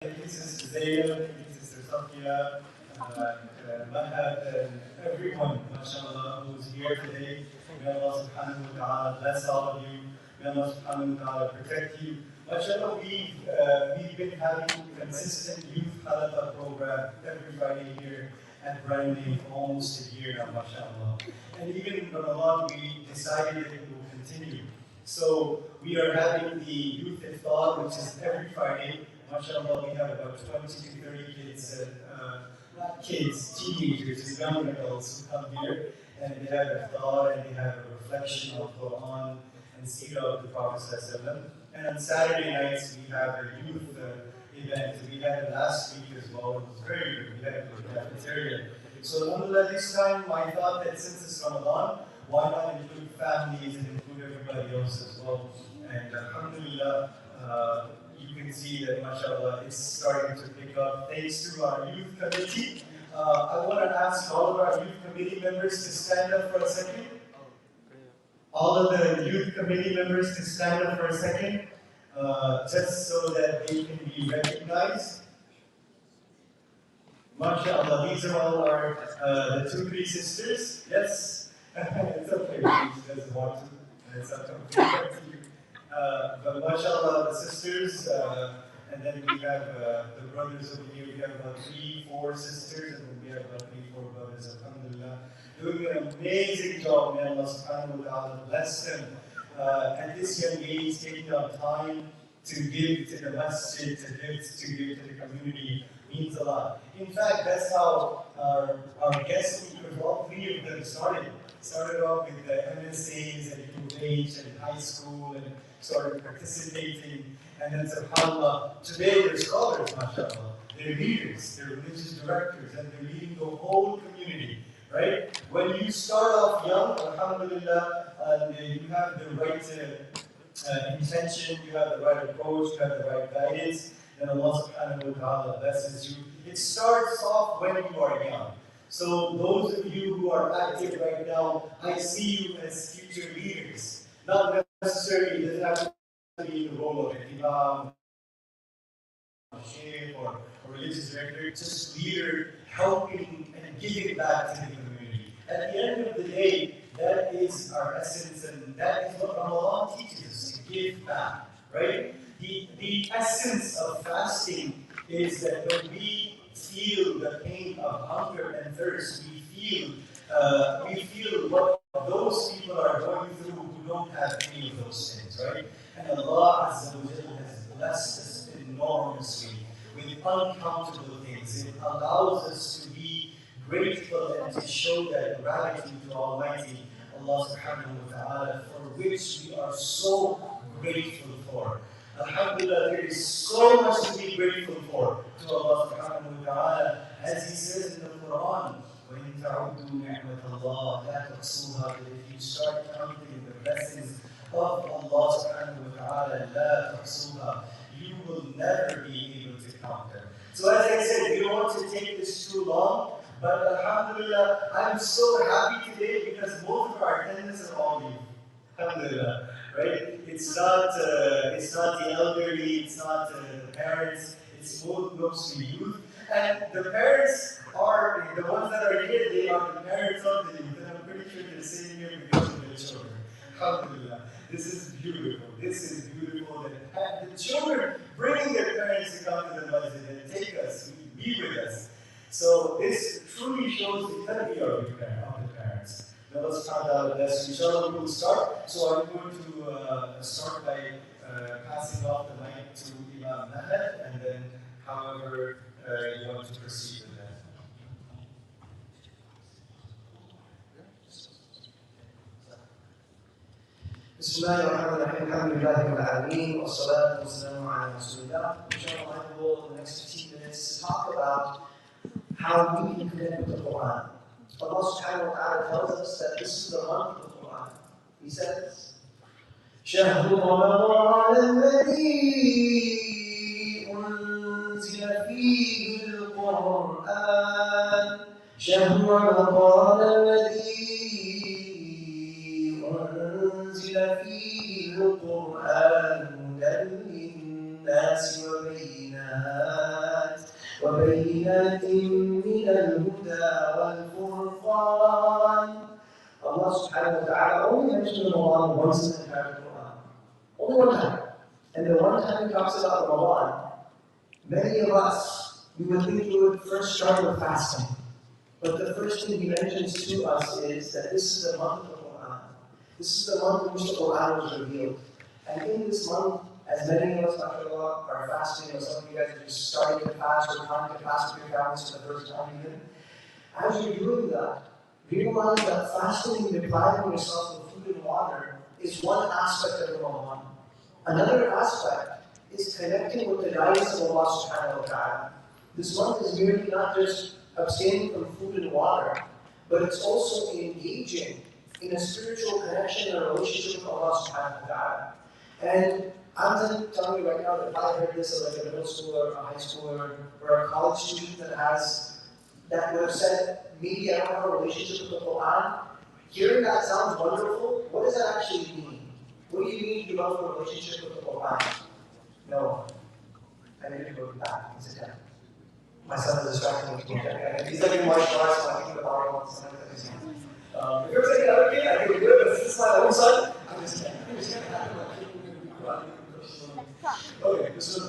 Thank you, Sister Zainab, thank you, Sister Safia, Mahad, and everyone, mashallah, who's here today. May Allah subhanahu wa ta'ala bless all of you. May Allah subhanahu wa ta'ala protect you. Mashallah, we've been having consistent youth halaqah program every Friday here at Branding for almost a year now, mashallah. And even in Ramadan, we decided that we will continue. So we are having the youth iftar, which is every Friday. MashaAllah, we have about 20 to 30 kids, not kids, teenagers and young adults who come here, and they have iftar and they have a reflection of Quran and Seerah of the Prophet ﷺ. And on Saturday nights, we have a youth event. We had it last week as well. It was very good. We had a good cafeteria. So, alhamdulillah, this time I thought that since it's Ramadan, why not include families and include everybody else as well? And alhamdulillah, you can see that, mashallah, it's starting to pick up thanks to our youth committee. I want to ask all of our youth committee members to stand up for a second. All of the youth committee members to stand up for a second, just so that they can be recognized. MashaAllah, these are all our the two, three sisters. Yes, it's okay. She doesn't want to. It's up to you. But MashaAllah, the sisters, and then we have the brothers over here. We have about 3, 4 sisters, and then we have about 3, 4 brothers. Alhamdulillah, doing an amazing job. May Allah subhanahu wa ta'ala bless them. At this young age, taking out time to give to the masjid, to give to the community means a lot. In fact, that's how our guest speakers, all 3 of them started off with the MSAs and UH and high school and started participating. And then subhanAllah, today they're scholars, mashallah. They're leaders, they're religious directors, and they're leading the whole community, right? When you start off young, alhamdulillah, you have the right intention, you have the right approach, you have the right guidance, and Allah subhanahu wa ta'ala blesses you. It starts off when you are young. So those of you who are active right now, I see you as future leaders. Not necessarily, it doesn't have to be in the role of an imam, sheikh, or a religious director, just leader helping and giving back to the community. At the end of the day, that is our essence, and that is what Ramadan teaches us, to give back, right? The essence of fasting is that when we feel the pain of hunger and thirst, we feel what those people are going through who don't have any of those things, right? And Allah Azza wa Jalla has blessed us enormously with uncountable things. It allows us to be grateful and to show that gratitude to Almighty Allah subhanahu wa ta'ala, for which we are so grateful for. Alhamdulillah, there is so much to be grateful for to Allah subhanahu wa ta'ala. As He says in the Quran, وَإِن تَعُدُّوا نِعْمَةَ اللَّهِ لَا تُحْصُوهَا. That if you start counting the blessings of Allah subhanahu wa ta'ala, لَا تُحْصُوهَا, you will never be able to count them. So as I said, we don't want to take this too long, but alhamdulillah, I'm so happy today because most of our attendants are all you. Alhamdulillah, right? It's not the elderly, it's not the parents, it's mostly youth. And the parents are, the ones that are here, they are the parents of the youth. And I'm pretty sure they're sitting here because of their children. Alhamdulillah. This is beautiful. This is beautiful. That the children bringing their parents to come to the masjid and take us, be with us. So this truly shows the tarbiyah of the parents. Now let's count out this. Inshallah, we will start. So I'm going to start by passing off the mic to Imam Mahad, and then however you want to proceed with that. بسم الله الرحمن الرحيم الحمد لله رب العالمين والصلاة والسلام على رسول الله. Inshallah, I will in the next 15 minutes talk about how we can connect with the Quran. Allah subhanahu wa ta'ala tells us that this is the month of the Quran. He says, شهر رمضان الذي أنزل فيه القرآن شهر رمضان الذي أنزل فيه القرآن هدى للناس وبينات وبينات من الهدى والفرقان. Allah subhanahu wa ta'ala only mentioned Ramadan once in the entire Quran. Only one time. And the one time he talks about Ramadan, many of us, we would think he would first start with fasting. But the first thing he mentions to us is that this is the month of the Quran. This is the month in which the Quran was revealed. And in this month, as many of us, mashallah, are fasting, or some of you guys are just starting to fast or trying to fast with your families for the first time even, as you're doing that, realize that fasting and depriving yourself of food and water is one aspect of Ramadan. Another aspect is connecting with the guidance of Allah subhanahu wa ta'ala. This month is merely not just abstaining from food and water, but it's also engaging in a spiritual connection and a relationship with Allah subhanahu wa ta'ala. And I'm telling you right now that if I heard this as like a middle schooler, a high schooler, or a college student that would have said, maybe I don't have a relationship with the Quran, hearing that sounds wonderful. What does that actually mean? What do you mean to develop a relationship with the Quran? No. I need to go back and sit down. My son is distracting me. He's like in martial arts, so I think about it once. If you're taking another kid, I can do it, but this is my own son. I'm just kidding. Okay, this is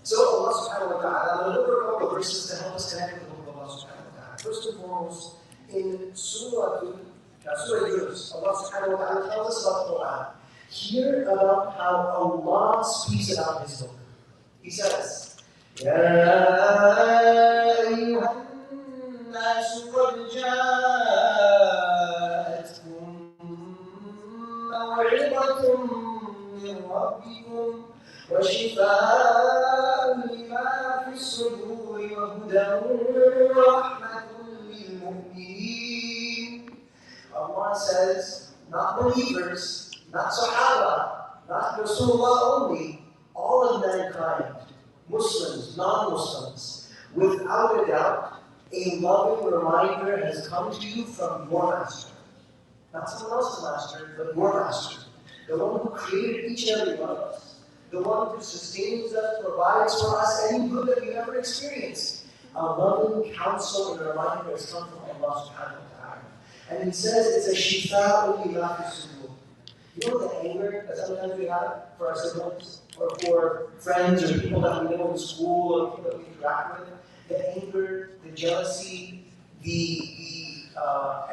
so Allah subhanahu wa ta'ala, I'm going to look at a couple of verses to help us connect with the book of Allah subhanahu wa ta'ala. First and foremost, in Surah Yunus, Allah subhanahu wa ta'ala tells us about the Quran. Hear about how Allah speaks about His book. He says, يا أيها الناس قد جاءتكم موعظة من ربكم وشفاء لما في الصدور وهدى ورحمة للمؤمنين. Allah says, not believers, not Sahaba, not Rasulullah only, all of mankind, Muslims, non-Muslims, without a doubt, a loving reminder has come to you from your master. Not someone else's master, but your master. The one who created each and every one of us. The one who sustains us, provides for us any good that we ever experienced. A loving counsel and reminder has come from Allah subhanahu wa ta'ala. And He says it's a shifa'u lima fi sudur. You know the anger that sometimes we have for our siblings, or for friends, or people that we know in school, or people that we interact with? The anger, the jealousy, the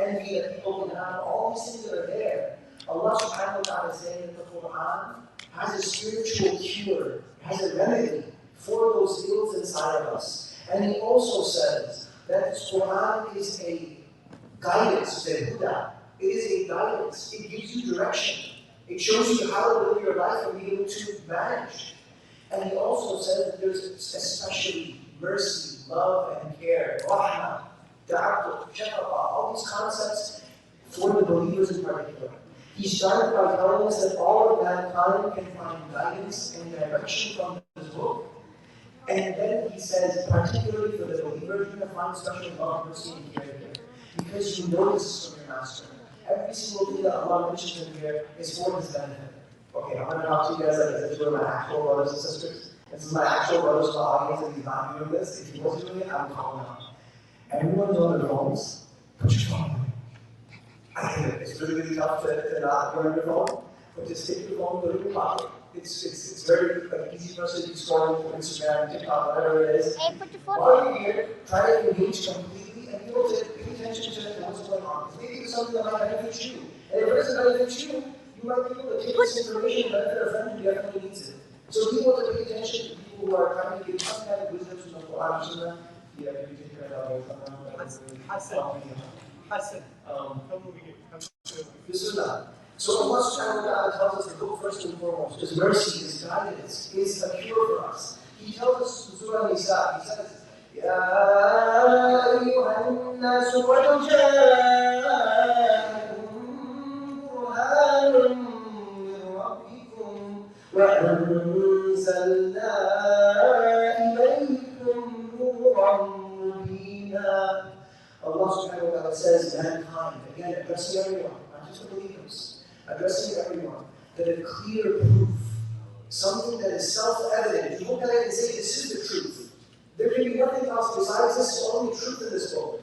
envy that people can have, all these things that are there. Allah subhanahu wa ta'ala is saying that the Quran has a spiritual cure, has a remedy for those ills inside of us. And He also says that the Quran is a guidance, the Huda. It is a guidance. It gives you direction. It shows you how to live your life and be able to manage. And He also says that there's especially mercy, love, and care, rahmah, ta'atul, shafaqah, all these concepts for the believers in particular. He started by telling us that all of mankind can find guidance and direction from His book. And then He says, particularly for the believer, you're going to find special love, mercy, and care here. Because you know this is from your master. Every single thing that Allah mentions in here is for His benefit. Okay, I'm going to talk to you guys like as if you were my actual brothers and sisters. This is my actual brothers in the audience, and He's not doing this. If He was doing it, I'm calling out. Everyone's on their phones. Put your phone away. I get it. It's really, really tough to not go on your phone, but just take your phone, put it in your pocket. It's very easy for us to be scrolling through Instagram, TikTok, whatever it is. Hey, put your phone While you're here, try to engage completely and be able to pay attention to what's going on. Maybe it's something that might benefit you. And if it doesn't benefit you, you might be able to take this information and benefit a friend who definitely needs it. So be able to pay attention to people who are trying to give some kind of wisdom from the Quran and Sunnah. Yeah, you take care of Hassan, this is not. So Allah subhanahu wa ta'ala tells us the book first and foremost, His mercy, His guidance, is a cure for us. He tells us in Surah Nisa, He says, يا أيها الناس قد جاءكم برهان من ربكم وأنزلنا إليكم نورا مبينا. Allah subhanahu wa ta'ala says, mankind, again, addressing everyone, not just the believers, addressing everyone, that a clear proof, something that is self-evident. If you look at it and say, this is the truth, there can telling the truth in this book.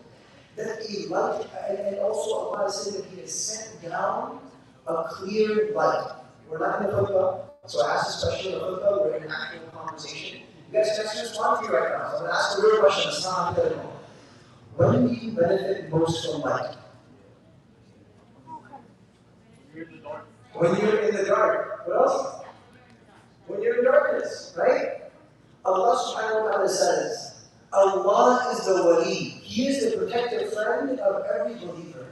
That a light, and also Allah is saying that He has sent down a clear light. We're not in the khutbah, so I asked this question in the khutbah, we're in an actual conversation. You guys can respond to me right now, so I'm going to ask a real question, it's not hypothetical. When do you benefit most from light? When you're in the dark. What else? When you're in darkness, right? Allah subhanahu wa ta'ala says, Allah is the wali. He is the protective friend of every believer.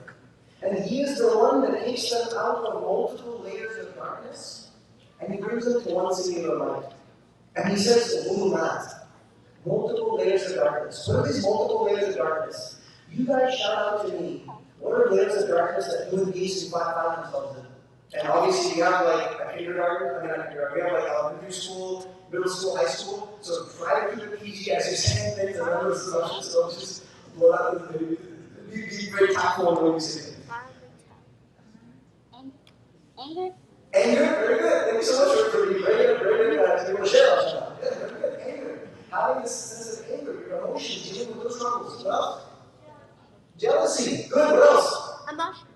And He is the one that takes them out of multiple layers of darkness and He brings them to one singular light. And He says, Ulumat, multiple layers of darkness. What are these multiple layers of darkness? You guys shout out to me. What are layers of darkness that human beings can find themselves in? And obviously, we have like a kindergarten, not kindergarten, we have like elementary school, middle school, high school. So prior to the PG, as you're saying things, I remember so just blow out be very tactful when you say things. Anger? Anger? Very good. Thank you so much for being very good. You want to share our stuff. Yeah, very good. Anger. Having this sense of anger, your emotions, dealing with those struggles. What else? Jealousy. Good. What else? Emotion.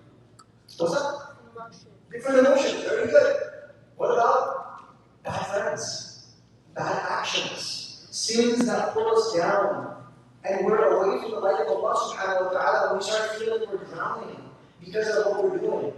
What's that? Emotion. Different emotions. Very good. What about bad friends? Bad actions. Sins that pull us down. And we're away from the light of Allah subhanahu wa ta'ala and we start feeling we're drowning because of what we're doing.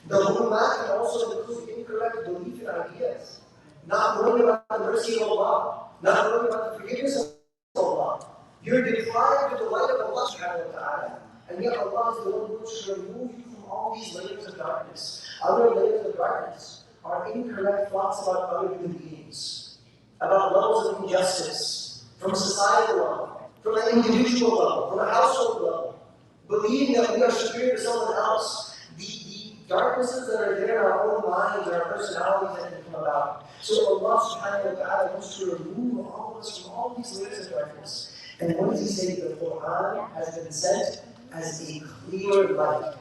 The Hulumat can also include incorrect belief in ideas. Not knowing about the mercy of Allah. Not knowing about the forgiveness of Allah. You're deprived of the light of Allah subhanahu wa ta'ala. And yet Allah is the one who wants to remove you from all these layers of darkness. Other layers of darkness are incorrect thoughts about other human beings. About levels of injustice. From a societal level. From an individual level. From a household level. Believing that we are superior to someone else. The darknesses that are there in our own minds and our personalities that can come about. So Allah subhanahu wa ta'ala wants to remove all of us from all these layers of darkness. And what does He say? The Quran has been sent as a clear light.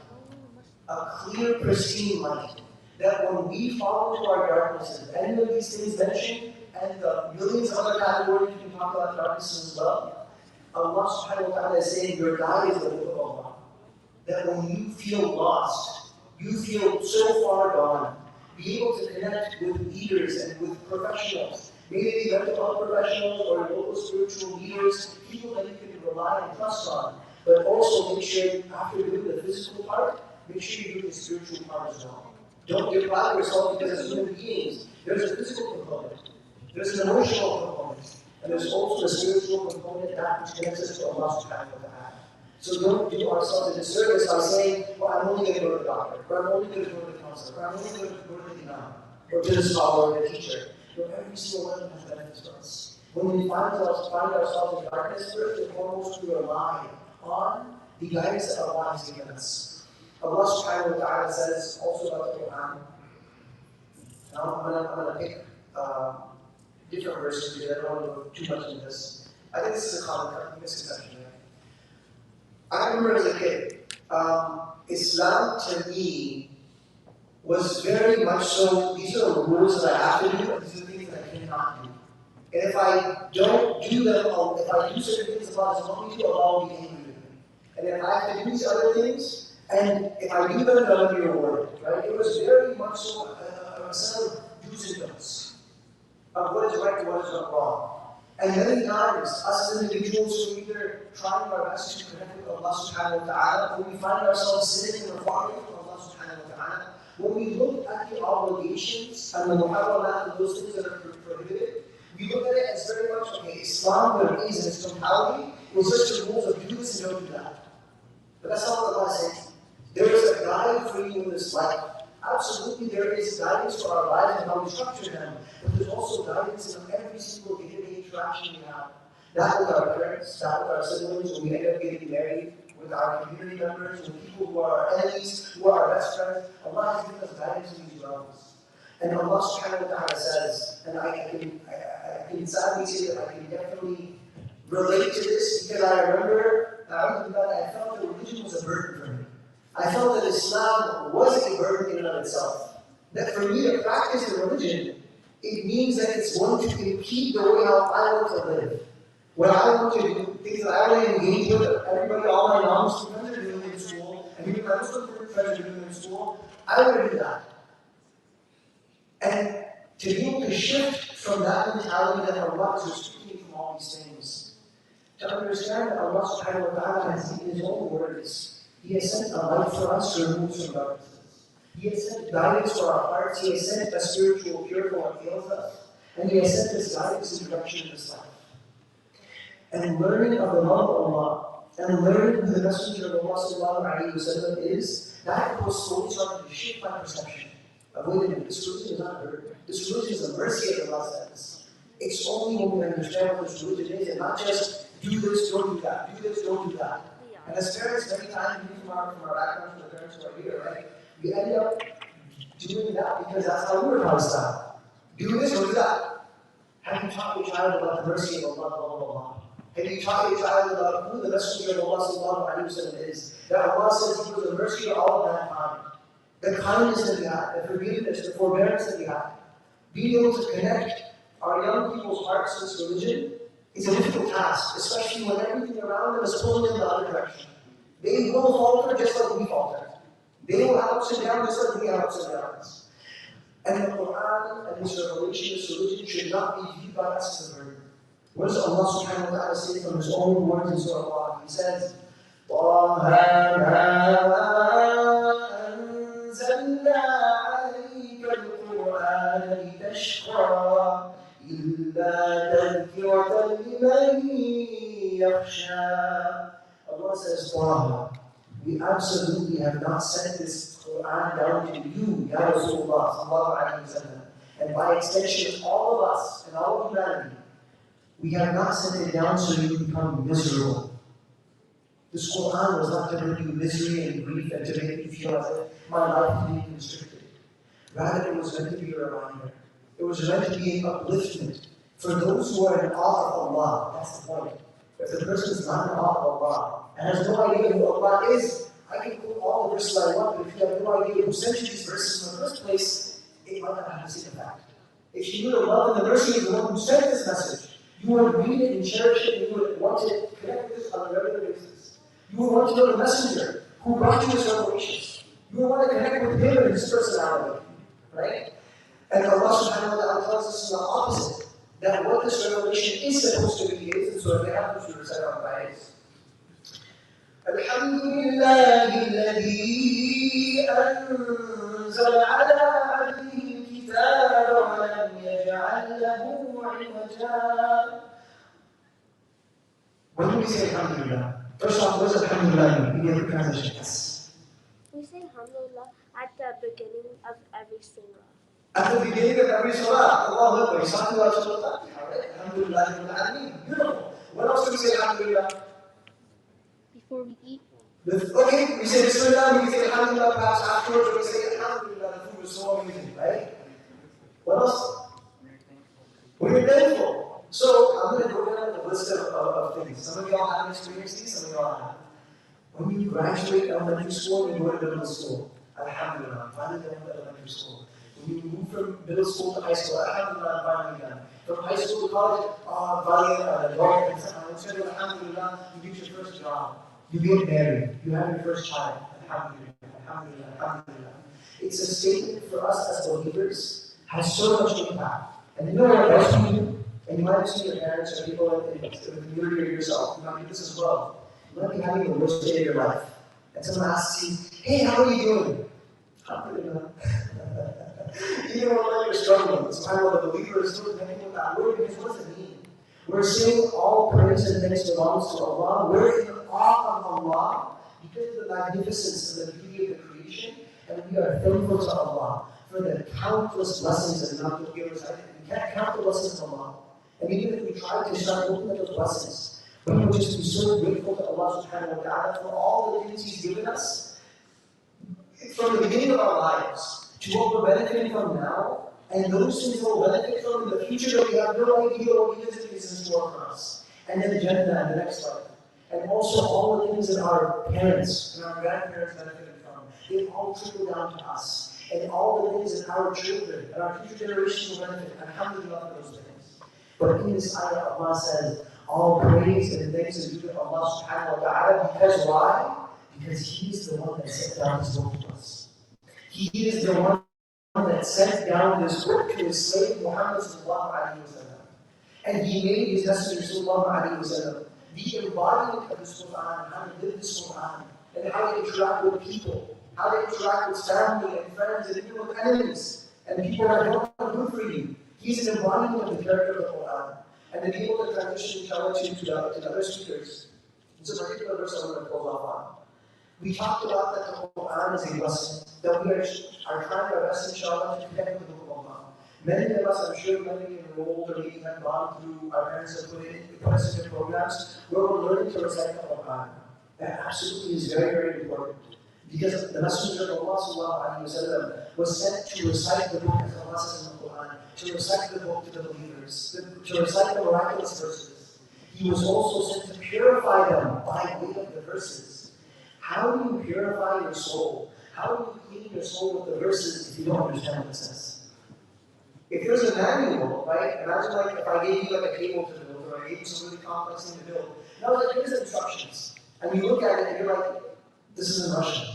A clear, pristine light. That when we fall into our darknesses, any of these things mentioned, and the millions of other categories we can talk about darknesses as well, Allah subhanahu wa ta'ala is saying your guide is the book of Allah. That when you feel lost, you feel so far gone, be able to connect with leaders and with professionals, maybe mental health professionals or local spiritual leaders, people that you can rely and trust on, but also make sure after doing the physical part, make sure you do the spiritual part as well. Don't deprive yourself because as human beings, there's a physical component, there's an emotional component, and there's also a spiritual component that which connects us to Allah subhanahu wa ta'ala. So don't do ourselves a disservice by saying, well, I'm only going to go to the doctor, or I'm only going to go to the counselor, or I'm only going to go to the imam, or to the scholar, or the teacher. No, every single one of them has benefits for us. When we find ourselves in darkness, first and foremost, we rely on the guidance that Allah has given us. Allah subhanahu wa ta'ala says also about the Quran. Now I'm going to pick different verses because I don't want to go too much into this. I think this is a common misconception. I remember as a kid, Islam to me was very much so, these are the rules that I have to do, and these are the things that I cannot do. And if I don't do them, if I do certain things Allah doesn't want me to, Allah will be angry with me. And if I have to do these other things, and if I do them, then I'll be rewarded. Right? It was very much so a set of do's and don'ts of what is right and what is not wrong. And many times, us as individuals who either trying our best to connect with Allah subhanahu wa ta'ala, when we find ourselves sitting in the far away from Allah subhanahu wa ta'ala, when we look at the obligations and the muharramat and those things that are prohibited, we look at it as very much, okay, Islam, what it is in its totality, was just the rules of do this and don't do that. But that's not what Allah says. There is a guide for you in this life. Absolutely, there is guidance for our lives and how we structure them, but there's also guidance in every single day-to-day interaction we have. That with our parents, that with our siblings, when we end up getting married, with our community members, with people who are our enemies, who are our best friends. Allah has given us guidance in these realms. And Allah subhanahu wa ta'ala says, and I can sadly say that I can definitely relate to this because I remember I felt that religion was a burden for me. I felt that Islam was a burden in and of itself. That for me to practice the religion, it means that it's going to impede the way how I want to live. What I want to do, things that I want to engage with everybody, all my non-Muslim friends are doing in school, and even my Muslim friends are doing in school, I want to do that. And to be able to shift from that mentality that Allah is restricting you from all these things, to understand that Allah subhanahu wa ta'ala has in His own words, He has sent a light for us to remove some darknesses. He has sent guidance for our hearts, He has sent a spiritual cure for what ails us, and He has sent us guidance and direction in this life. And learning of the love of Allah, and learning who the Messenger of Allah sallallahu alayhi wa sallam is, that will slowly start to shape my perception. Wait a minute, this religion is not a burden. This religion is a mercy that Allah says. It's only when we understand what this religion is and not just do this, don't do that, do this, don't do that. And as parents, many times, from our background, from the parents who are here, right, we end up doing that because that's how we were taught to stop. Do this, don't do that. Have you taught your child about the mercy of Allah, blah, blah, blah? Have you taught your child about who the Messenger of Allah sallallahu alayhi wa sallam is? That Allah says He was the mercy of all of mankind. The kindness that we have, the forgiveness, the forbearance that we have. Being able to connect our young people's hearts to this religion is a difficult task, especially when everything around them is pulling in the other direction. They will falter just like we falter. They will have ups and downs just like we have ups and downs. And the Quran and this revelation, this religion should not be viewed by us as a burden. What does Allah subhanahu wa ta'ala say from His own words in Surah Allah? He says, أنزلنا عليك القرآن لتشقى إلا تذكرة لمن يخشى. Allah says, Taha, we absolutely have not sent this Quran down to you, Ya Rasulullah sallallahu alayhi wa sallam. And by extension, all of us and all of humanity, we have not sent it down so you become miserable. This Quran was not to bring you misery and grief and to make you feel as if my life is being constricted. Rather, it was meant to be a reminder. It was meant to be an upliftment for those who are in awe of Allah. That's the point. If the person is not in awe of Allah and has no idea who Allah is, I can quote all the verses I want, but if you have no idea who sent you these verses in the first place, it might not have the same effect. If you knew the love and the mercy of the one who sent this message, you would read it and cherish it, and you would want to connect with this on a regular basis. You would want to know the messenger who brought you his revelations. You would want to connect with him and his personality. Right? And Allah subhanahu wa ta'ala tells us the opposite. That what this revelation is supposed to be is, and so we have to recite our prayers. Alhamdulillahi alladhi anzal ala abdihi al-kitaba wa lam yaj'al lahu 'iwaja. When do we say Alhamdulillah? First off, what does Alhamdulillah mean? We have a transition. Yes. We say Alhamdulillah at the beginning of every single. At the beginning of every salah, Allahu Akbar. He's talking about Surah Al-Fatiha, right? Alhamdulillah Rabbil Alameen. Beautiful. What else do we say Alhamdulillah? Before we eat. Okay, we say Bismillah, we say Alhamdulillah, perhaps afterwards we say Alhamdulillah, the food was so amazing, right? What else? We're thankful. So, I'm going to go down the list of things. Some of y'all haven't experienced these, some of y'all have. When you graduate elementary school, you go to middle school. Alhamdulillah, finally done with elementary school. When you move from middle school to high school, Alhamdulillah, finally done. From high school to college, finally done. Alhamdulillah, you get your first job. You get married. You have your first child. Alhamdulillah, Alhamdulillah, Alhamdulillah. It's a statement for us as believers, has so much impact. And you know what else you do? And you might have seen your parents or people in the community or yourself, you might do this as well. You might be having the worst day of your life. And someone asks you, hey, how are you doing? Alhamdulillah. Even when you're struggling, subhanAllah, the believer is still connecting with that word because what does it mean? We're saying all praise and thanks belongs to Allah. We're in awe of Allah because of the magnificence and the beauty of the creation, and we are thankful to Allah for the countless blessings that Allah will give us. We can't count the blessings of Allah. And even if we try to start looking at those blessings, we will just be so grateful to Allah subhanahu wa ta'ala for all the things He's given us from the beginning of our lives to what we're benefiting from now, and those things we'll benefit from in the future that we have no idea what He is in store for us. And then Jannah and the next life. And also all the things that our parents and our grandparents benefited from. They all trickle down to us. And all the things that our children and our future generations will benefit. Alhamdulillah for those things. But in this ayah, Allah says, All praise and thanks is due to Allah subhanahu wa ta'ala. Because why? Because He is the one that sent down His book to us. He is the one that sent down this book to His slave Muhammad sallallahu alayhi wa sallam. And He made His messenger sallallahu alayhi wa sallam the embodiment of this Quran, how to live this Quran, and how to interact with people, how to interact with family and friends and even with enemies, and people that don't good for you. He's an embodiment of the character of the Quran. And then people that transition inshallah to other speakers. It's a particular verse I'm going to close off on. We talked about that the Quran is a blessing, that we are trying our best inshallah to connect with the book of Allah. Many of us, I'm sure many enrolled or maybe have gone through, our parents have put us into programs where we're learning to recite the Quran. That absolutely is very, very important. Because the Messenger of Allah sallallahu alayhi wa sallam was sent to recite the book, as Allah says in the Quran, to recite the book to the believers, to recite the miraculous verses. He was also sent to purify them by way of the verses. How do you purify your soul? How do you clean your soul with the verses if you don't understand what it says? If there's a manual, right? Imagine like if I gave you like a cable to build, or I gave you some really complex thing to build. Now like here's instructions. And you look at it and you're like, this is in Russian.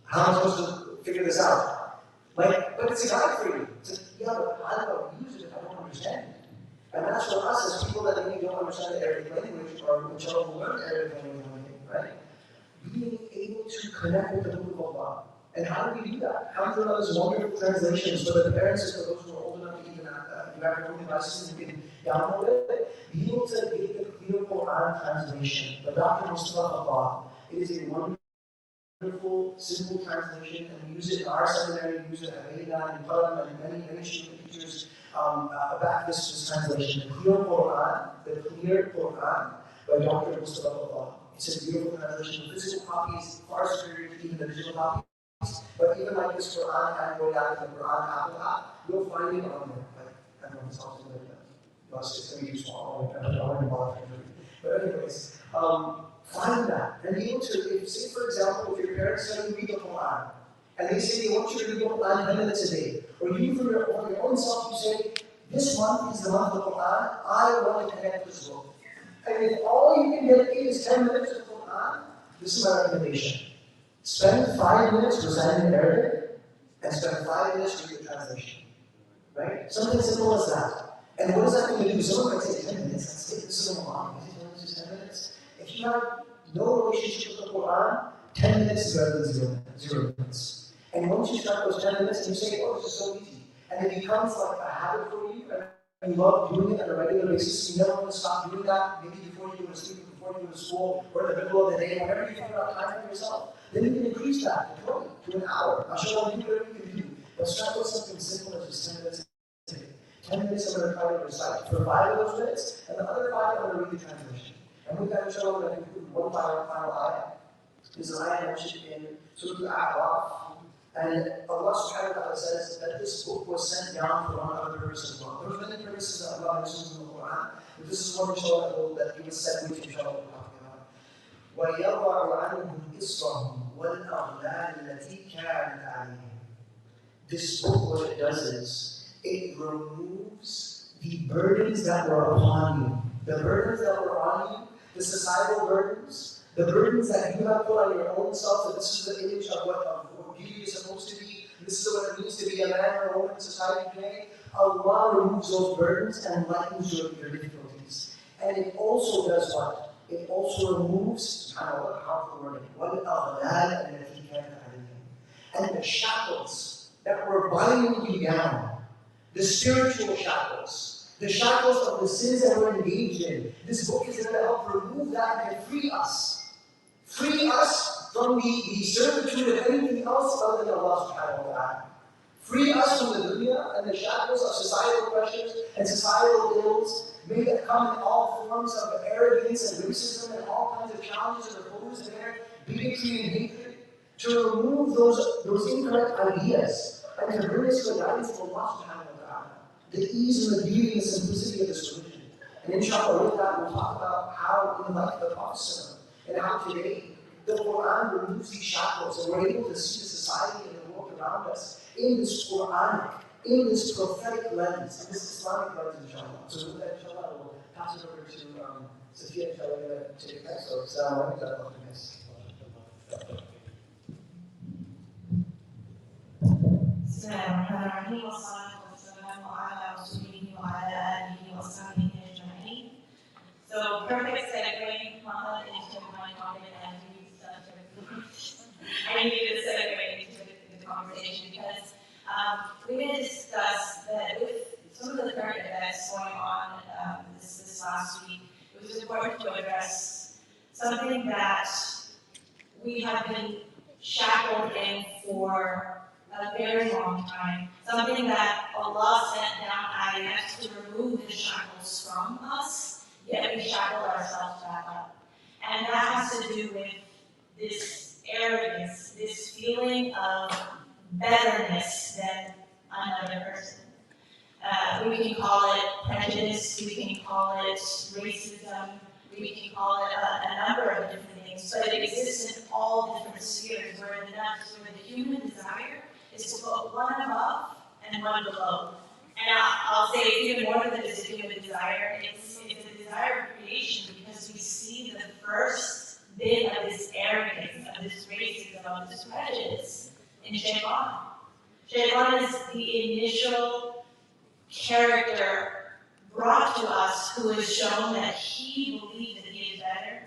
How am I supposed to figure this out? Like, but it's a guide for you. It's like, yeah, but how do I use it if I don't understand it? And that's for us as people that maybe don't understand the Arabic language or which are who learn Arabic language, right? Being able to connect with the book of Allah. And how do we do that? How do we those wonderful translations for the parents and for those who are old enough to even have their own devices and can download it? Be able to get the clear Quran translation. The Dr. Mustafa Allah. It is a wonderful, simple translation, and we use it in our seminary, we use it at Medina and Qalam and many student teachers back this translation. The Clear Quran by Dr. Mustafa Allah. It's a beautiful translation. The physical copy is far superior to even the digital copy. But even like this Quran Android app and the Quran Apple app, you'll find it on there. Like, I don't know if it's something like that. It's going to be too small. I don't know. But anyways, find that. And be able to, say for example, if your parents say you read the Quran, and they say they want you to read the Quran 10 minutes a day, or you for your own self, you say, this month is the month of the Quran, I want to connect with this book. And if all you can dedicate is 10 minutes to the Quran, this is my recommendation. Spend 5 minutes reciting in Arabic, and spend 5 minutes reading the translation. Right? Something simple as that. And what is that going to do? Someone might say 10 minutes, that's it, this is a long. Is it 10 minutes, 10 minutes? If you have no relationship with the Quran, 10 minutes is better than 0 minutes. And once you start those 10 minutes, you say, oh, this is so easy. And it becomes like a habit for you, and you love doing it on a regular basis. You never want to stop doing that, maybe before you go to sleep, before you go to school, or in the middle of the day, whenever you figure out time for yourself. Then you can increase that to 20, to an hour. I'm sure you do whatever you can do. But start with something simple as just 10 minutes a day. 10 minutes I'm going to try to recite for 5 of those minutes, and the other 5 I'm going to read the translation. And with that, inshallah, I'm going to conclude one final ayah. This is an ayah mentioned in Surah Al-A'raf. And Allah subhanahu wa ta'ala says that this book was sent down for one other purpose as well. There were many purposes that Allah mentions in the Quran, but this is one inshallah that He was sent with inshallah. وَيَضَعُ عَنْهُمْ إِصْرَهُمْ وَالْأَغْلَالَ الَّتِي كَانَتْ عَلَيْهِمْ. This book, what it does is, it removes the burdens that were upon you. The burdens that were on you, the societal burdens, the burdens that you have put on your own self, that this is the image of what beauty is supposed to be, this is what it means to be a man or a woman in society today. Allah removes those burdens and lightens your difficulties. And it also does what? It also removes, subhanAllah, powerful wording, and the shackles that were binding you down, the spiritual shackles, the shackles of the sins that we're engaged in. This book is going to help remove that and free us. Free us from the servitude of anything else other than Allah subhanahu wa ta'ala. Free us from the dunya and the shackles of societal pressures and societal ills. May that come in all forms of arrogance and racism and all kinds of challenges that are posed in there, bigotry and hatred, to remove those incorrect ideas and to bring us to the guidance of Allah subhanahu wa ta'ala, the ease and the beauty and the simplicity of this religion. And inshallah, with that, we'll talk about how in light of the Prophet and how today the Quran removes these shackles and we're able to see the society and the world around us in this Quranic, in this prophetic lens, in this Islamic lens, inshallah. So with that, inshallah, we'll pass it over to Sophia, shall we take it next? Or Assalamu alaikum. بسم الله الرحمن الرحيم والصلاة والسلام على رسوله وعلى آله وصحبه أجمعين. So perfect segue, Muhammad, into my topic as we I needed a segue into the conversation because we're going to discuss that with some of the current events going on this last week, it was important to address something that we have been shackled in for a very long time, something that Allah sent down ayahs to remove the shackles from us, yet we shackle ourselves back up. And that has to do with this arrogance, this feeling of betterness than another person. We can call it prejudice, we can call it racism, we can call it a number of different things, but it exists in all different spheres where the human desire is to put one above and one below. And I'll say even more than just a human desire, it's a desire of creation because we see the first bit of this arrogance, of this racism, of this prejudice in Shaitan. Shaitan is the initial character brought to us who has shown that he believes that he is better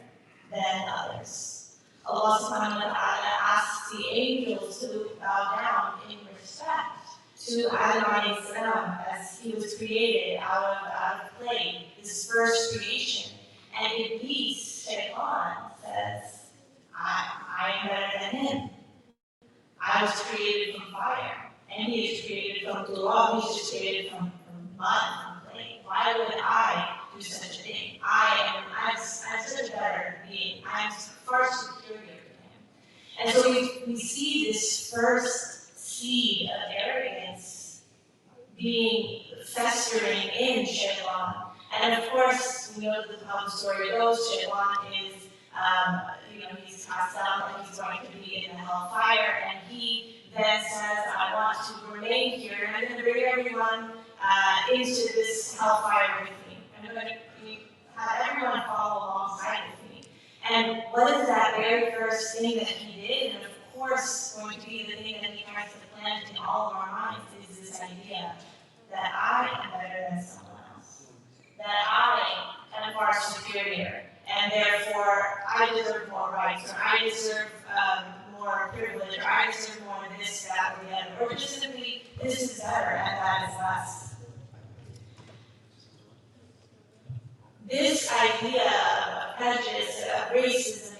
than others. Allah subhanahu wa ta'ala asks the angels to bow down in respect to Adam alayhi salam as he was created out of clay, his first creation. And Iblis, Shaitan, says, I am better than him. I was created from fire, and he is created from dulab, he's just created from mud, from clay. Why would I do such a thing? I'm such a better being. I'm far superior to him. And so we see this first seed of arrogance being festering in Shaitan. And of course, we know how the story goes. Shaitan is, he's cast out and he's going to be in the hellfire. And he then says, I want to remain here, and I'm going to bring everyone into this hellfire with me. I'm going to have everyone follow alongside with me. And what is that very first thing that he did? And of course, going to be the thing that he tries to plant in all of our minds is this idea that I am better than someone else. That I am far superior, and therefore I deserve more rights, or I deserve more privilege, or I deserve more this, that, or the other, or just simply this is better and that is less. This idea of prejudice, of racism, I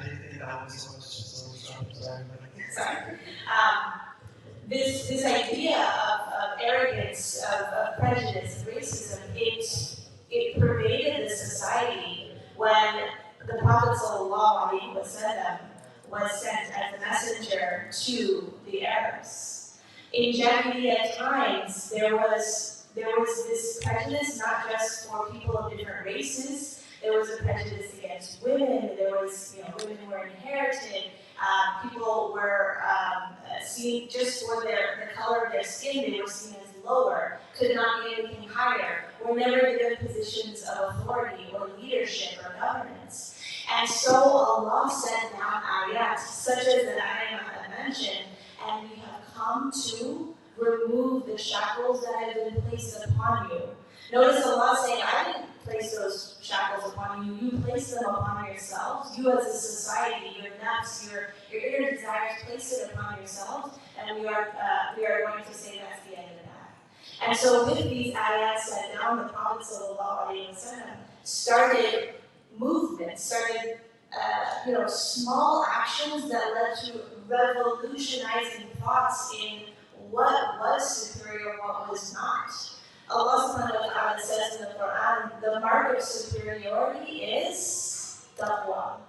didn't think that would be so much, sorry. This idea of arrogance, of prejudice, of racism, it pervaded the society when the Prophet ﷺ was sent as a messenger to the Arabs. In Jahiliyyah times, there was this prejudice not just for people of different races. There was a prejudice against women. There was, women were inherited. People were seen just for the color of their skin. They were seen as lower, could not be anything higher, were never given positions of authority or leadership or governance. And so Allah sent down ayat, such as that I have mentioned, and we have come to remove the shackles that have been placed upon you. Notice Allah saying, I didn't place those shackles upon you, you placed them upon yourselves. You as a society, your nafs, your inner desires, place it upon yourselves, and we are going to say that's the end of that. And so with these ayats sent down, the Prophet ﷺ started movements, started small actions that led to revolutionizing thoughts in what was superior, what was not. Allah subhanahu wa ta'ala says in the Quran, the mark of superiority is taqwa.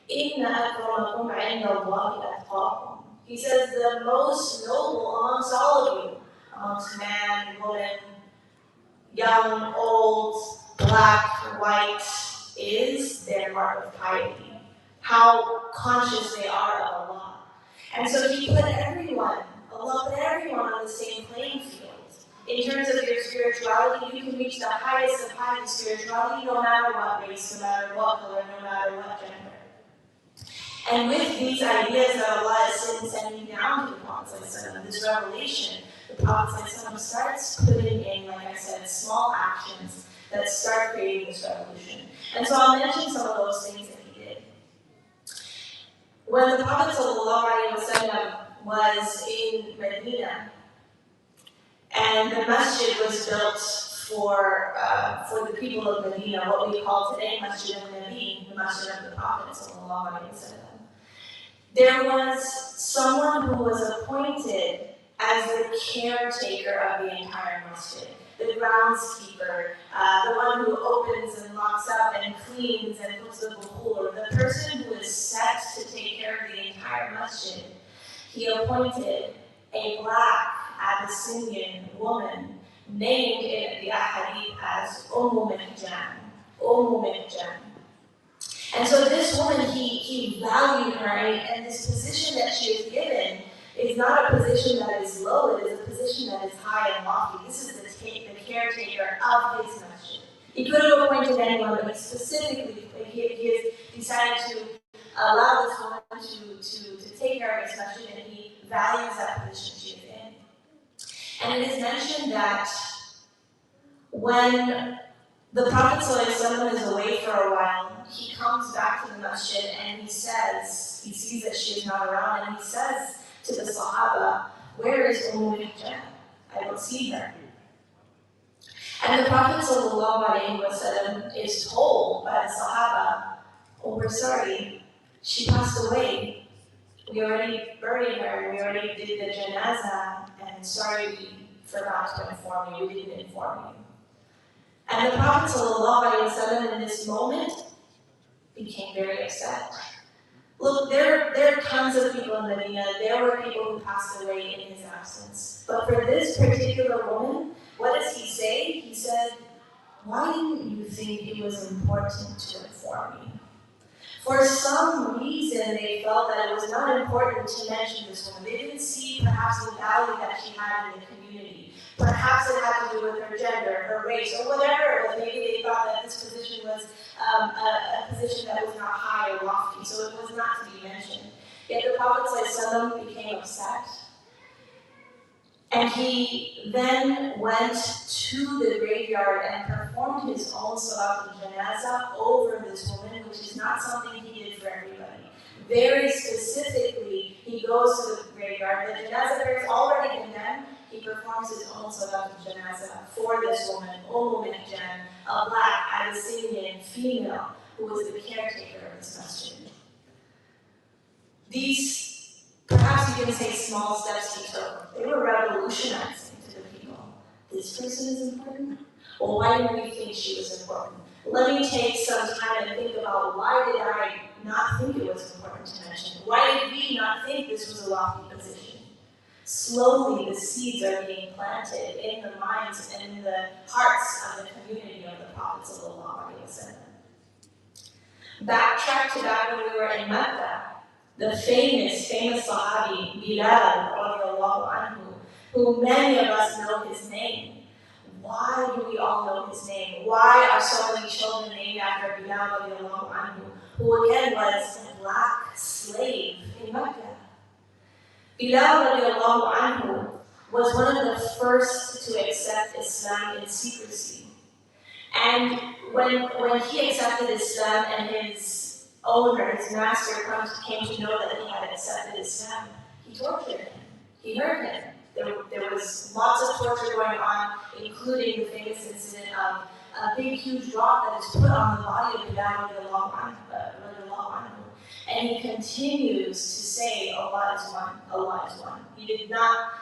Inna akramakum 'inda Allahi atqakum. He says the most noble amongst all of you, amongst man, woman, young, old, black, white, is their mark of piety. How conscious they are of Allah. And so He put everyone Allah put everyone on the same playing field. In terms of your spirituality, you can reach the highest of highs in spirituality no matter what race, no matter what color, no matter what gender. And with these ideas that Allah is sending down to the Prophet, this revelation, the Prophet starts putting in, like I said, small actions that start creating this revolution. And so I'll mention some of those things that he did. When the Prophet ﷺ was in Medina, and the masjid was built for the people of Medina, what we call today Masjid al-Nabi, the Masjid of the Prophet ﷺ. There was someone who was appointed as the caretaker of the entire masjid, the groundskeeper, the one who opens and locks up and cleans and puts the bukhur, the person who is set to take care of the entire masjid. He appointed a black Abyssinian woman named in the Ahadith as Mihjan. Mihjan. And so this woman, he valued her, and this position that she is given is not a position that is low, it is a position that is high and lofty. This is the caretaker of his masjid. He could have appointed anyone, but specifically, he has decided to allow this woman to take care of his masjid, and he values that position she is in. And it is mentioned that when the Prophet ﷺ is away for a while, he comes back to the masjid and he sees that she is not around, and he says to the Sahaba, "Where is Mihjan? I don't see her." And the Prophet ﷺ is told by the Sahaba, "Oh, we're sorry, she passed away. We already buried her, we already did the janazah, and sorry, we forgot to inform you, we didn't inform you." And the Prophet ﷺ in this moment became very upset. Look, there are tons of people in Medina. There were people who passed away in his absence. But for this particular woman, what does he say? He said, "Why didn't you think it was important to inform me?" For some reason, they felt that it was not important to mention this woman. They didn't see perhaps the value that she had in the community. Perhaps it had to do with her gender, her race, or whatever it was. Maybe they thought that this position was a position that was not high or lofty, so it was not to be mentioned. Yet the Prophet ﷺ became upset. And he then went to the graveyard and performed his own salat al-janazah over this woman, which is not something he did for everybody. Very specifically, he goes to the graveyard. The janazah is already condemned. He performs his own salat al-janazah for this woman, Mihjan, a black Abyssinian female who was the caretaker of this masjid. These, perhaps you can say, small steps he took, they were revolutionizing to the people. This person is important? Well, why did we think she was important? Let me take some time and think about, why did I not think it was important to mention? Why did we not think this was a lofty position? Slowly, the seeds are being planted in the minds and in the hearts of the community of the Prophet ﷺ. Backtrack to back when we were in Mecca. The famous Sahabi, Bilal, anhu, who many of us know his name. Why do we all know his name? Why are so many children named after Bilal, anhu, who again was a black slave in Mecca? Bilal anhu was one of the first to accept Islam in secrecy. And when he accepted Islam and his owner, his master, came to know that he had accepted Islam, he tortured him. He hurt him. There was lots of torture going on, including the famous incident of a big, huge rock that is put on the body of Bilal anhu. And he continues to say, Allah is one, Allah is one. He did not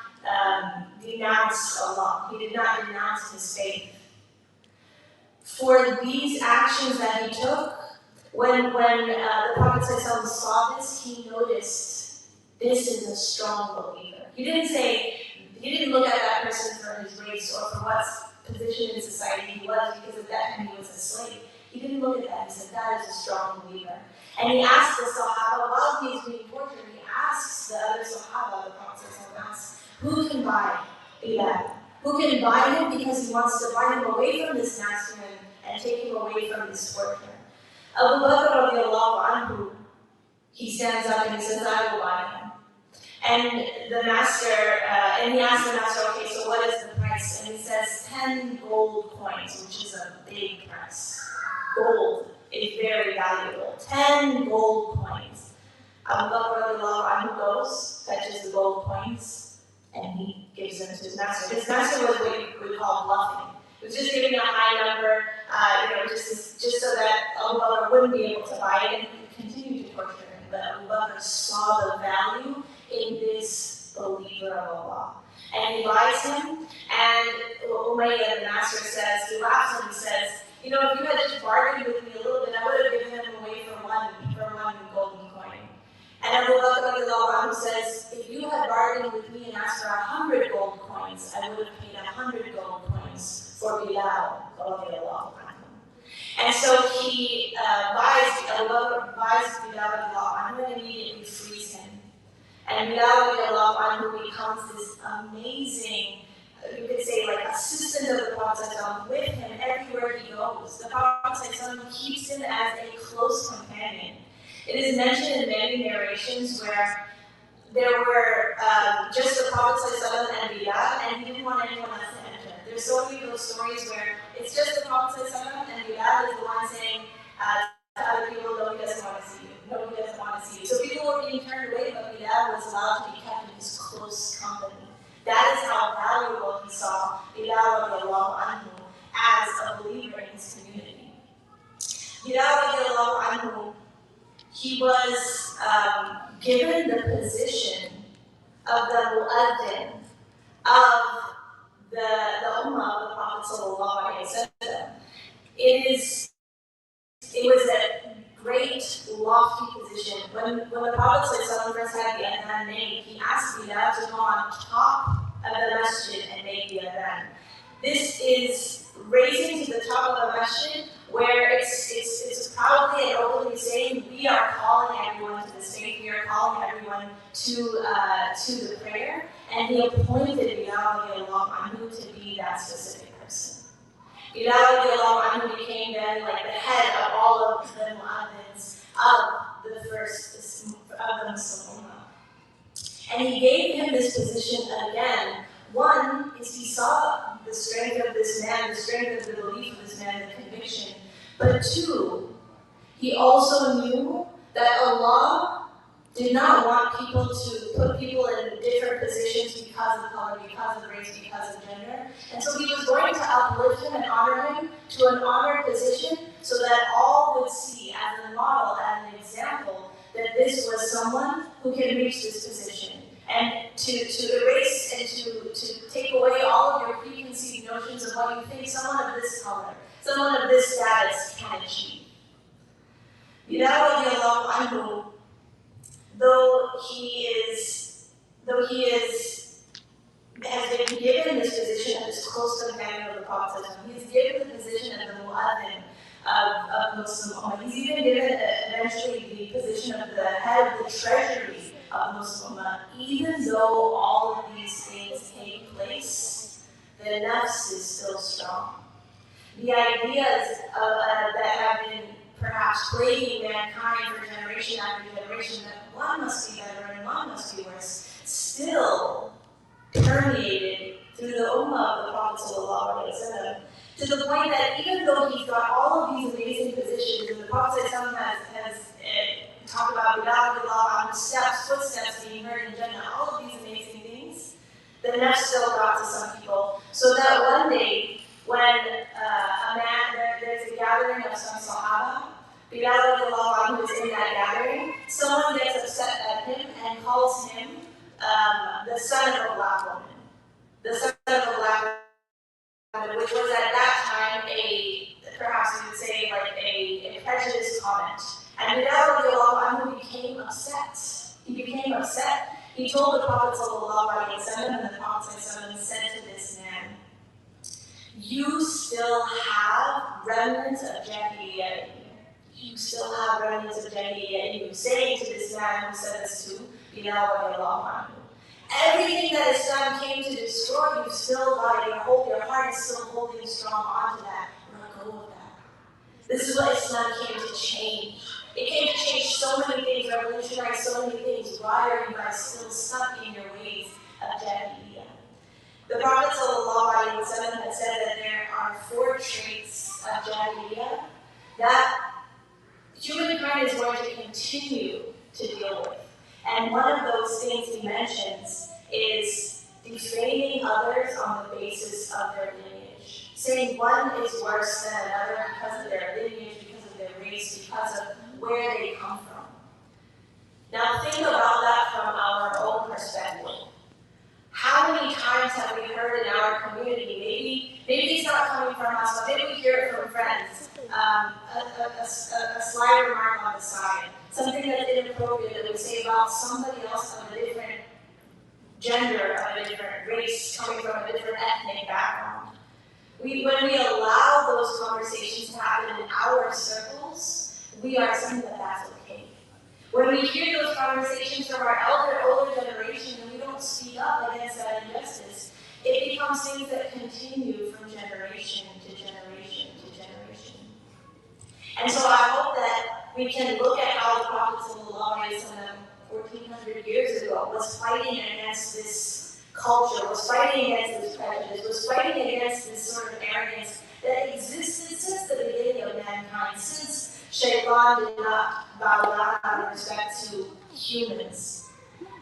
denounce Allah. He did not denounce his faith. For these actions that he took, when the Prophet ﷺ saw this, he noticed this is a strong believer. He didn't look at that person for his race or for what position in society he was, because at that time he was a slave. He didn't look at that. He said, that is a strong believer. And he asked the Sahaba, while he is being tortured, he asks the other Sahaba, the Prophet asks, who can buy Bilal? Who can buy him because he wants to buy him away from this master and take him away from this worker. Abu Bakr radiallahu anhu, he stands up and he says, I will buy him. And the master, and he asks the master, okay, so what is the price? And he says 10 gold coins, which is a big price. Gold is very valuable. 10 gold coins. Abu Bakr radiallahu anhu goes, fetches the gold coins, and he gives them to his master. His master was what we call bluffing. It was just giving a high number, just so that Abu Bakr wouldn't be able to buy it, and he could continue to torture him. But Abu Bakr saw the value in this believer of Allah. And he buys him, and Umayyah, the master, says, he laughs and he says, if you had just bargained with me a little bit, I would have given him away for one golden coin. And Abu Bakr says, if you had bargained with me and asked for 100 gold coins, I would have paid 100 gold coins for Bilal. And so he Abu Bakr buys Bilal and immediately frees him. And Bilal becomes this amazing, you could say, like assistant of the Prophet with him everywhere he goes. The Prophet keeps him as a close companion. It is mentioned in many narrations where there were just the Prophet and Bilal, and he didn't want anyone else to enter. There's so many of those stories where it's just the Prophet and Bilal is the one saying to other people, no, he doesn't want to see you. No, he doesn't want to see you. So people were being turned away, but Bilal was allowed to be kept in his close company. That is how valuable he saw Bilal radiallahu anhu as a believer in his community. Bilal radiallahu anhu, he was given the position of the mu'adhin of the ummah of the Prophet sallallahu alaihi wasallam. It was a great, lofty position. When the Prophet ﷺ first had the adhan made, he asked Bilal to go on top of the masjid and make the adhan. This is raising to the top of the masjid, where it's proudly and openly saying, we are calling everyone to this faith, we are calling everyone to the prayer, and he appointed Bilal to be that specific person. Bilal became then like the head of all of the mu'adhins of the Muslim Ummah. And he gave him this position again. One is he saw the strength of this man, the strength of the belief of this man, the conviction. But two, he also knew that Allah did not want people to put people in different positions because of color, because of race, because of gender. And so he was going to uplift him and honor him to an honored position so that all would see as a model, as an example, that this was someone who can reach this position. And to erase and to take away all of your preconceived notions of what you think someone of this color, someone of this status can achieve. Bilal radiallahu anhu, though he has been given this position of this close companion of the Prophet, he's given the position of the mu'adhin of Muslim Ummah. He's even given eventually the position of the head of the treasury of Muslim Ummah. Even though all of these things take place, the nafs is still strong. The ideas that have been perhaps plaguing mankind for generation after generation, that one must be better and one must be worse, still permeated through the ummah of the Prophet ﷺ, to the point that even though he's got all of these amazing positions, and the Prophet has talked about Bilal, footsteps being heard in Jannah, all of these amazing things, the nafs still got to some people, so that one day, when there's a gathering of some Sahaba, Bilal who is in that gathering, someone gets upset at him and calls him the son of a black woman. The son of a black woman, which was at that time perhaps you would say like a prejudiced comment. And Bilal became upset. He became upset. He told the Prophet ﷺ, and the Prophet ﷺ said to this man, you still have remnants of Jahiliyyah in you. You still have remnants of Jahiliyyah in you. Saying to this man who said this to Bilal radiallahu anhu. Everything that Islam came to destroy, you've still got it. Your heart is still holding strong onto that. Let go of that. This is what Islam came to change. It came to change so many things, revolutionize so many things. Why are you guys still stuck in your ways of Jahiliyyah? The Prophet ﷺ had said that there are 4 traits of Jahiliyyah that humankind is going to continue to deal with. And one of those things he mentions is defaming others on the basis of their lineage. Saying one is worse than another because of their lineage, because of their race, because of where they come from. Now think about that from our own perspective. How many times have we heard in our community, maybe it's not coming from us, but maybe we hear it from friends, a sly remark on the side, something that's inappropriate that we say about somebody else of a different gender, of a different race, coming from a different ethnic background. When we allow those conversations to happen in our circles, we are saying that that's okay. When we hear those conversations from our older generation and we don't speak up against that injustice, it becomes things that continue from generation to generation to generation. And so I hope that we can look at how the Prophet ﷺ 1400 years ago was fighting against this culture, was fighting against this prejudice, was fighting against this sort of arrogance that existed since the beginning of mankind, since Shaitan did not bow down in respect to humans.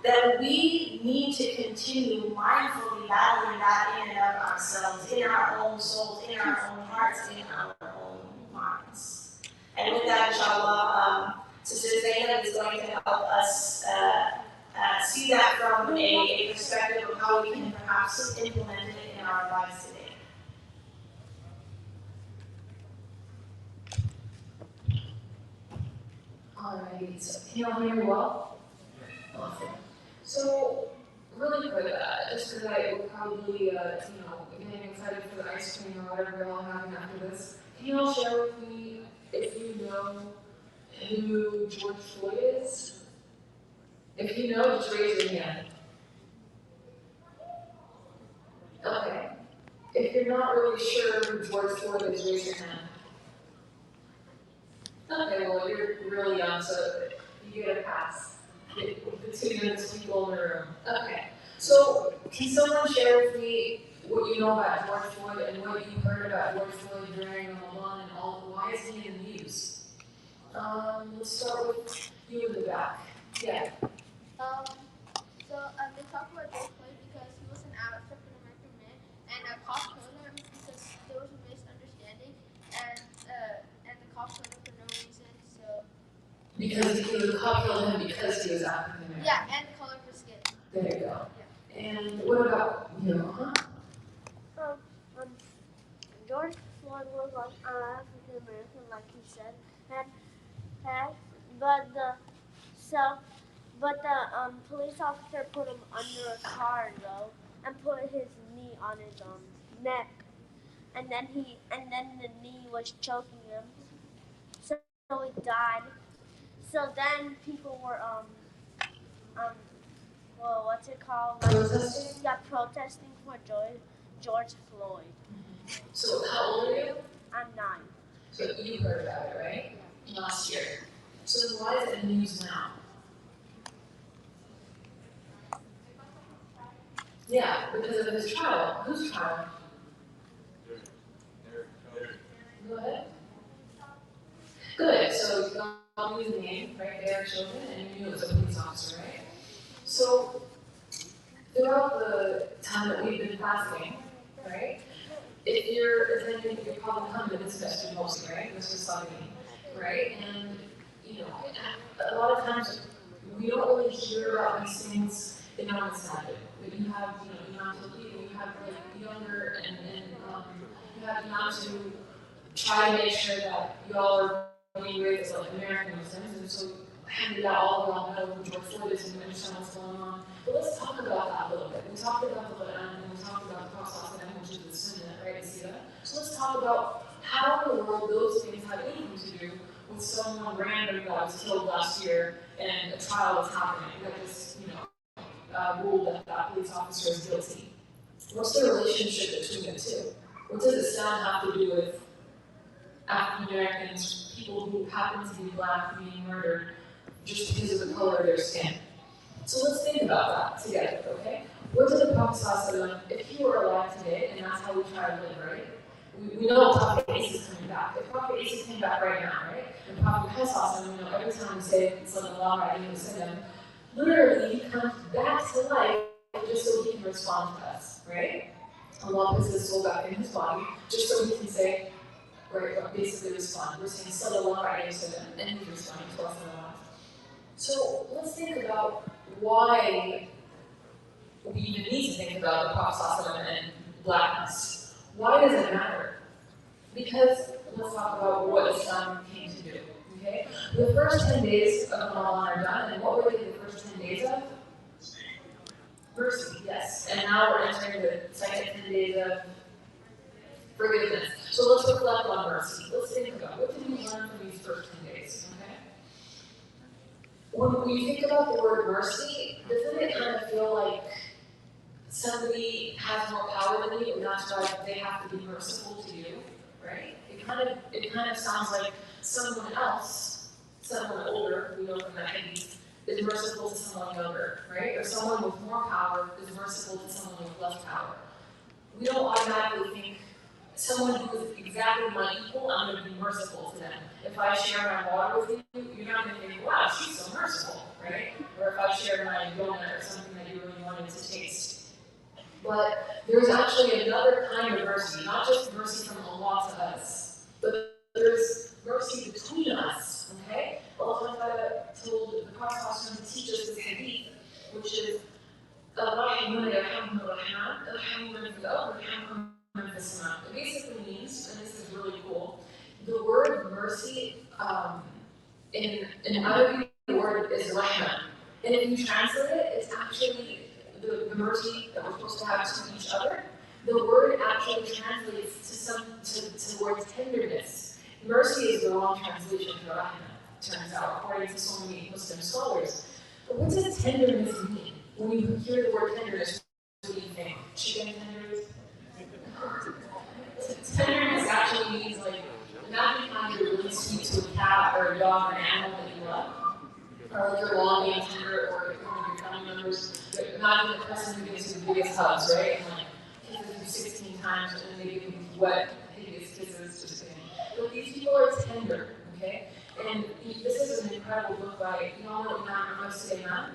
That we need to continue mindfully battling that in and of ourselves, in our own souls, in our own hearts, in our own minds. And with that, inshallah, Sister Zainab is going to help us see that from a perspective of how we can perhaps implement it in our lives today. Alrighty, so can you all hear me well? Awesome. So, really quick, just because I would probably, getting excited for the ice cream or whatever we're all having after this, can you all share with me if you know who George Floyd is? If you know, just raise your hand. Okay. If you're not really sure who George Floyd is, raise your hand. Okay, well, you're really young, so you get a pass. The 2 youngest people in the room. Okay. So, can someone share with me what you know about George Floyd and what you heard about George Floyd during Ramadan and all? Why is he in the news? Let's start with you in the back. Yeah. They talk about George Floyd because he was an African American man, and a cop killed him because there was a misunderstanding, and the cop killed him for no reason. So. Because the cop killed him because he was African American. Yeah, and the color of his skin. There you go. Yeah. And what about you? George Floyd was African American, like he said, but the police officer put him under a car though, and put his knee on his neck, and then the knee was choking him, so he died. So then people were what's it called? Protesting? Yeah, protesting for George Floyd. So how old are you? I'm 9. So you heard about it, right? Yeah. Last year. So then why is it in the news now? Yeah, because of his trial. Whose trial? Go ahead. Good. So you all knew the name, right? Derek Chauvin, and you knew it was a police officer, right? So throughout the time that we've been fasting, right? If you're attending, you're probably coming to this festival mostly, right? This is Sunday, right? And a lot of times we don't really hear about these things in our society. But you have, you have like younger and you have now to try to make sure that y'all are being raised as like American Muslims, and so alhamdulillah, all of y'all know who George Floyd is and understand what's going on. But let's talk about that a little bit. We talked about the Quran and we talked about the Prophet, which is the Sunnah, right? You see that? So let's talk about how in the world those things have anything to do with someone random that was killed last year and a trial was happening that was, ruled that that police officer is guilty. What's the relationship between the two? What does Islam have to do with African Americans, people who happen to be black, being murdered just because of the color of their skin? So let's think about that together, okay? What did the Prophet ﷺ, if he were alive today, and that's how we try to live, right? We know Prophet Isa is coming back. If Prophet Isa came back right now, right? And Prophet Muhammad, we know every time we say Sallallahu Alaihi Wasallam, literally he comes back to life just so he can respond to us, right? Allah puts his soul back in his body just so he can say, right, basically respond. We're saying Sallallahu Alaihi Wasallam, and he's responding to us. So let's think about why we even need to think about the Prophet and blackness. Why does it matter? Because let's talk about what Islam came to do. Okay? The first 10 days of Ramadan are done, and what were they the first 10 days of? Mercy, yes. And now we're entering the second 10 days of forgiveness. So let's reflect on mercy. Let's think about what did we learn from these first 10 days? Okay? When you think about the word mercy, doesn't it kind of feel like somebody has more power than you, and that's why they have to be merciful to you, right? It kind of sounds like someone else, someone older, we know from the hadith, is merciful to someone younger, right? Or someone with more power is merciful to someone with less power. We don't automatically think someone who is exactly my equal, I'm going to be merciful to them. If I share my water with you, you're not going to think, wow, she's so merciful, right? Or if I share my donut or something that you really wanted to taste. But there's actually another kind of mercy, not just mercy from Allah to us, but there's mercy between us, okay? Allah told the Prophet to teach us this hadith, which is, it basically means, and this is really cool, the word mercy, in Arabic, the word is rahmah. And if you translate it, it's actually the mercy that we're supposed to have to each other. The word actually translates to the word tenderness. Mercy is the wrong translation for rahmah, turns out, according to so many Muslim scholars. But what does tenderness mean? When you hear the word tenderness, what do you think? Chicken tenders? Tenderness actually means like, imagine how you're really sweet to a cat or a dog or an animal that you love. Or like you're longing tender or one of your family members. But imagine the person who gives you the biggest hugs, right? And like kisses you 16 times and they give you wet, hideous kisses, just kidding. But these people are tender, okay? And this is an incredible book by, you all know Imam Sulaiman,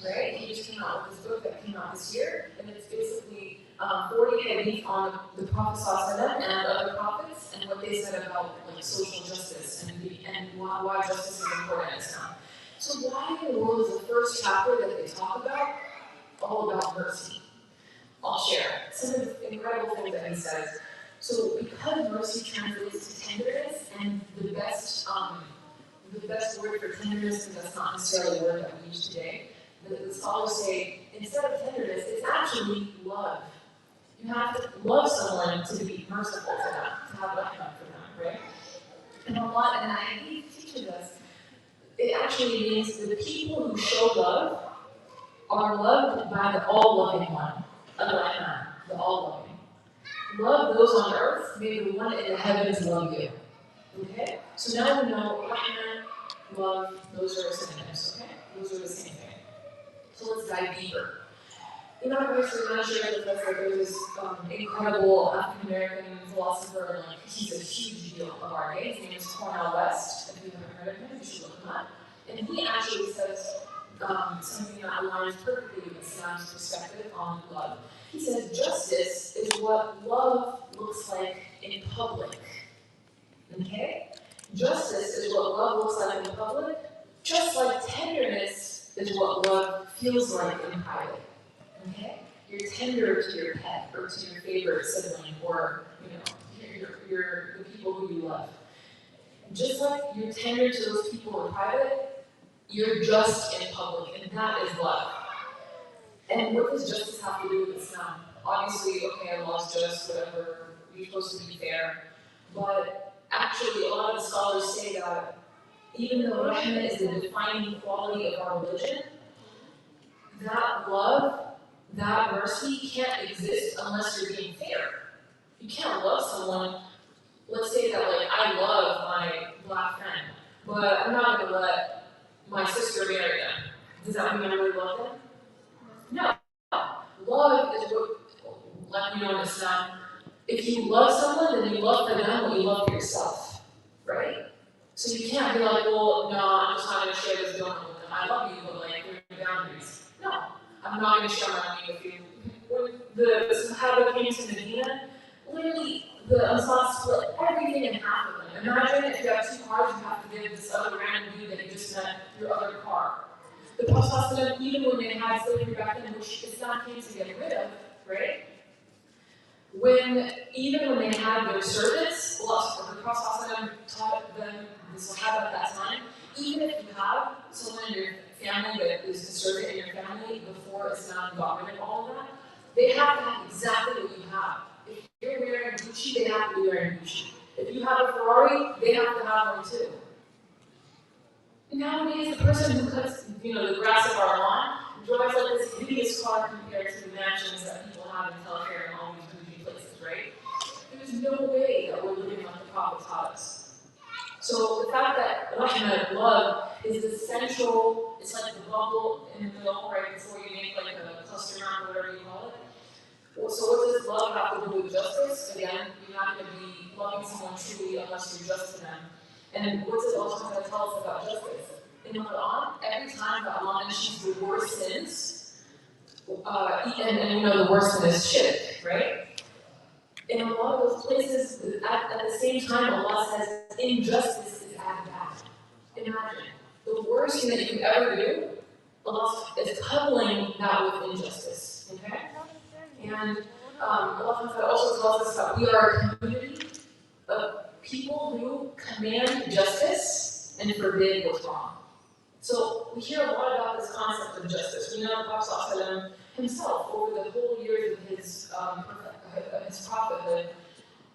right? He just came out with this book that came out this year, and it's basically 40 hadith on the Prophet ﷺ and other prophets and what they said about like social justice and why justice is important in Islam. So why in the world is the first chapter that they talk about all about mercy? I'll share some of the incredible things that he says. So because mercy translates to tenderness, and the best word for tenderness, because that's not necessarily a word that we use today, the scholars say instead of tenderness, it's actually love. You have to love someone to be merciful to them, to have rahmah for them, right? And Allah and the hadith teaches us, it actually means the people who show love are loved by the all-loving one, Ar-Rahman, the all-loving. Love those on earth, may the one in the heavens love you. Okay? So now we know Rahman, love, those are synonyms, okay? Those are the same thing. So let's dive deeper. Imam Sulaiman shared with us that there's this incredible African-American philosopher, and he's a huge deal of our day. His name is Cornel West. If you haven't heard of him, you should look him up. And he actually says something that aligns perfectly with Islam's perspective on love. He says justice is what love looks like in public. Okay? Justice is what love looks like in public, just like tenderness is what love feels like in private. Okay? You're tender to your pet or to your favorite sibling or the people who you love. Just like you're tender to those people in private, you're just in public, and that is love. And what does justice have to do with Islam? Obviously, okay, Allah's just, whatever, you're supposed to be fair. But actually, a lot of the scholars say that even though Rahmah is the defining quality of our religion, that love, that mercy can't exist unless you're being fair. You can't love someone, let's say that like I love my black friend, but I'm not gonna let my sister marry them. Does that mean I really love them? No. Love is what, like we know in Islam, if you love someone, then you love for them what you love for yourself, right? So you can't be like, well, no, I'm just not gonna share this donut with them. I love you, but like, there are boundaries. No, I'm not gonna share my money with you. When the Sahaba came to Medina, literally, the Ansar split everything in half of them. Imagine if you have two cars, you have to give this other random dude that you just met your other car. The Prophet, even when they had slavery back then, which Islam came to get rid of, right? Even when they had their servants, the Prophet taught them, the Sahaba at that time, even if you have someone in your family that is a servant in your family before Islam got rid of all of that, they have to have exactly what you have. If you're wearing Gucci, they have to be wearing Gucci. If you have a Ferrari, they have to have one too. Nowadays, the person who cuts, the grass of our lawn drives like this hideous car compared to the mansions that people have in Telfair and all these bougie places, right? There's no way that we're living like the Prophet taught us. So the fact that rahmah, love, is essential, it's like the bubble in the middle, right, before you make like a cluster round, whatever you call it. So what does love have to do with justice? Again, you're not going to be loving someone truly unless you're just to them. And what does Allah tell us about justice? In the Quran, every time that Allah mentions the worst sins, and we know the worst sin is shirk, right? In a lot of those places, at the same time, Allah says injustice is as bad. Imagine, the worst thing that you could ever do, Allah is coupling that with injustice, okay? And Allah also tells us that we are a community of people who command justice and forbid what's wrong. So we hear a lot about this concept of justice. We know the Prophet himself, over the whole years of his prophethood,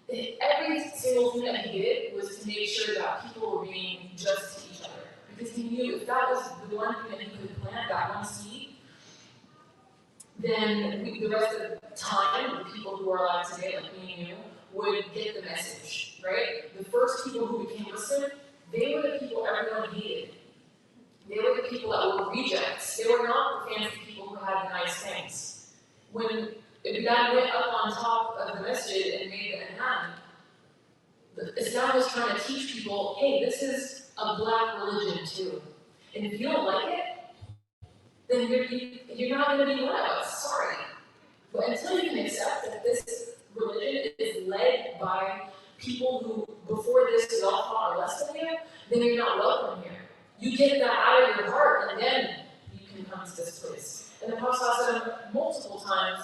every single thing that he did was to make sure that people were being just to each other. Because he knew if that was the one thing that he could plant, that one seed, then the rest of the time, the people who are alive today, like me and you, would get the message, right? The first people who became Muslim, they were the people everyone hated. They were the people that were rejects. They were not the fancy people who had the nice things. When the guy went up on top of the masjid and made the adhan, Islam was trying to teach people, hey, this is a black religion too. And if you don't like it, then you're not going to be one of us. Sorry. But until you can accept that this religion is led by people who, before this is all taught or less than you, then you're not welcome here. You get that out of your heart, and then you can come to this place. And the Prophet said multiple times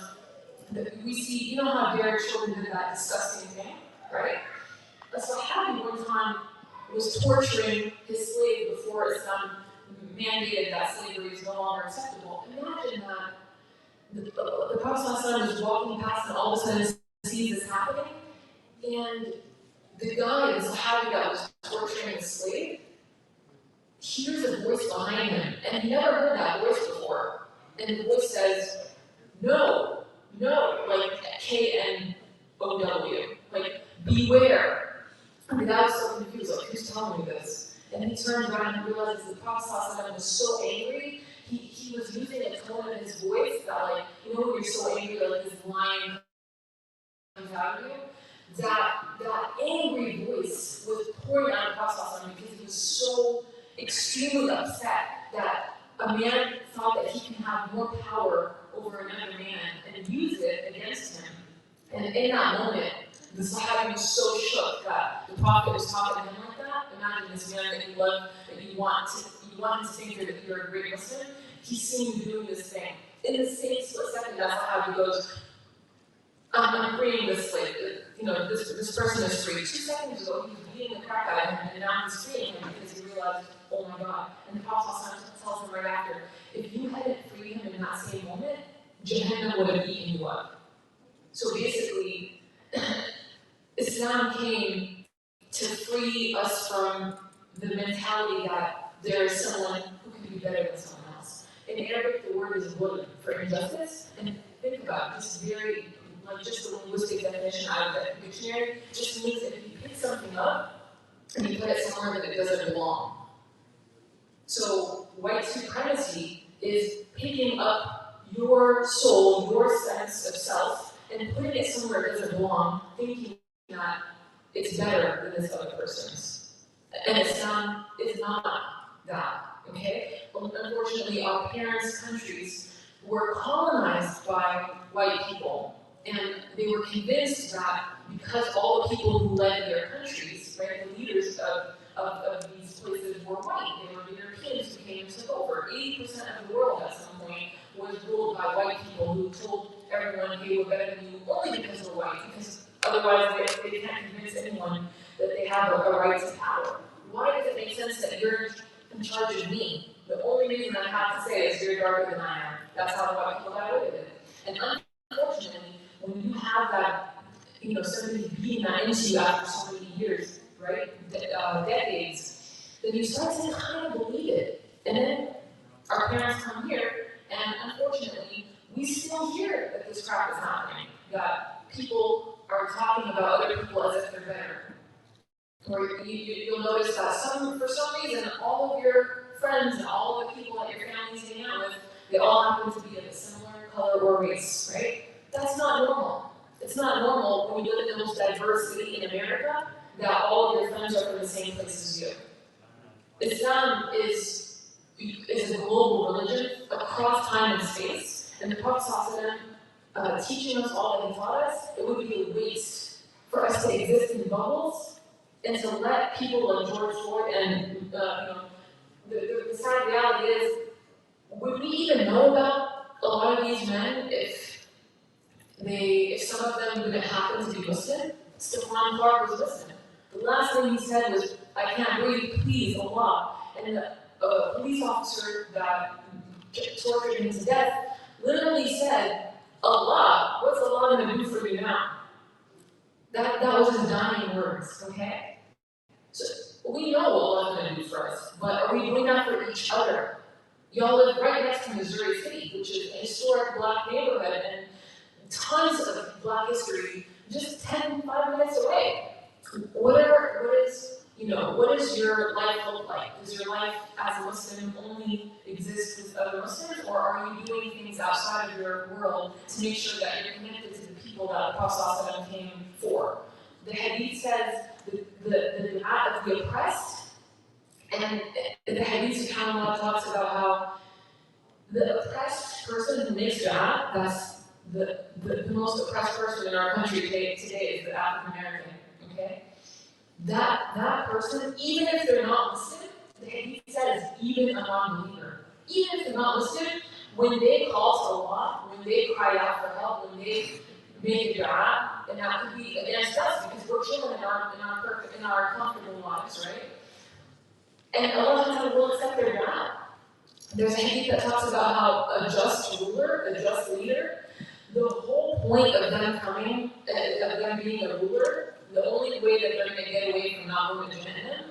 that we see, you know how their children did that disgusting thing, right? A Sahabi one time was torturing his slave before Islam mandated that slavery is no longer acceptable. Imagine that the Prophet was walking past and all of a sudden sees this happening, and the guy, the Sahabi that was torturing the slave, hears a voice behind him, and he never heard that voice before. And the voice says, no, like K-N-O-W, like, beware. And the guy was so confused, like, who's telling me this? And then he turns around and realizes the Prophet was so angry, he was using a tone of his voice that, like, you know when you're so angry that, like, this line comes out of you? That angry voice was pouring out of the Prophet because he was so extremely upset that a man thought that he can have more power over another man and use it against him. And in that moment, the Sahabi was so shook that the Prophet was talking to him like that. Imagine this man that you love, that you want him to think that you're a great Muslim. He's seen you doing this thing. In the same split second, that Sahabi goes, I'm freeing this slave. This person is free. 2 seconds ago, he was beating the crap out of him, and now he's freeing him because he realized, oh my God. And the Prophet tells him right after, if you hadn't freed him in that same moment, Jahannam would have eaten you up. So basically, Islam came to free us from the mentality that there is someone who can be better than someone else. In Arabic, the word word is bully for injustice, and think about it, this very, like just the linguistic definition out of the dictionary, just means that if you pick something up and you put it somewhere that it doesn't belong. So white supremacy is picking up your soul, your sense of self, and putting it somewhere it doesn't belong, thinking that it's better than this other person's. And Islam is not that, okay? Unfortunately, our parents' countries were colonized by white people, and they were convinced that because all the people who led their countries, right, the leaders of these places were white, they were Europeans who came and took over. 80% of the world at some point was ruled by white people who told everyone, hey, we're better than you only because we're white, because otherwise they can't convince anyone that they have a right to power. Why does it make sense that you're in charge of me? The only reason I have to say is you're darker than I am. That's how the white people got away with it. And unfortunately, when you have that, somebody beating that into you after so many years, right, decades, then you start to kind of believe it. And then our parents come here, and unfortunately, we still hear that this crap is happening, that people are talking about other people as if they're better. Or you'll notice that for some reason, all of your friends and all of the people that your family's hanging out with, they all happen to be of a similar color or race, right? That's not normal. It's not normal when you live in the most diverse city in America that all of your friends are from the same place as you. Islam is a global religion across time and space, and the Prophet ﷺ, teaching us all that he taught us, it would be a waste for us to exist in bubbles and to let people like George Floyd and the sad reality is, would we even know about a lot of these men if some of them didn't happen to be Muslim? Stephon Clark was Muslim. The last thing he said was, I can't breathe, please, Allah. And the police officer that tortured him to death literally said, Allah, what's Allah going to do for you now? That was his dying words, okay? So we know what Allah's going to do for us, but are we doing that for each other? Y'all live right next to Missouri City, which is a historic black neighborhood, and tons of black history just 5 minutes away. What does your life look like? Does your life as a Muslim only exist with other Muslims, or are you doing things outside of your world to make sure that you're connected to the people that the Prophet ﷺ came for? The Hadith says the dua of the oppressed, and the Hadith subhanAllah talks about how the oppressed person who makes dua, that's the most oppressed person in our country today is the African American, okay? That person, even if they're not Muslim, the Hadith says even a non-believer, even if they're not Muslim, when they call to Allah, when they cry out for help, when they make a dua, and that could be against us because we're chilling in our comfortable lives, right? And Allah will accept their dua. There's a hadith that talks about how a just ruler, a just leader, the whole point of them coming, of them being a ruler, the only way that they're going to get away from not going to Jannah,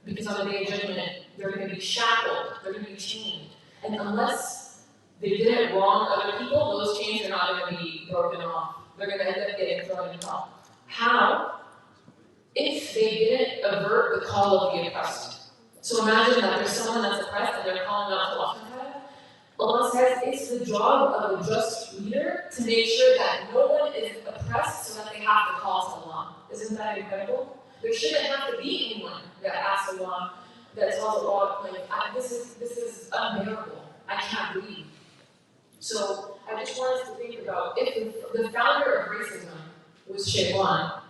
because on the day of judgment, they're going to be shackled, they're going to be chained. And unless they didn't wrong other people, those chains are not going to be broken off. They're going to end up getting thrown in hell. How? If they didn't avert the call of the oppressed. So imagine that there's someone that's oppressed and they're calling out to Allah. Allah says it's the job of a just leader to make sure that no one is oppressed so that they have to call to Allah. Isn't that incredible? There shouldn't have to be anyone that asks Allah, that tells Allah, like, this is unbearable. I can't breathe. So I just want us to think about if the founder of racism was Shaitan,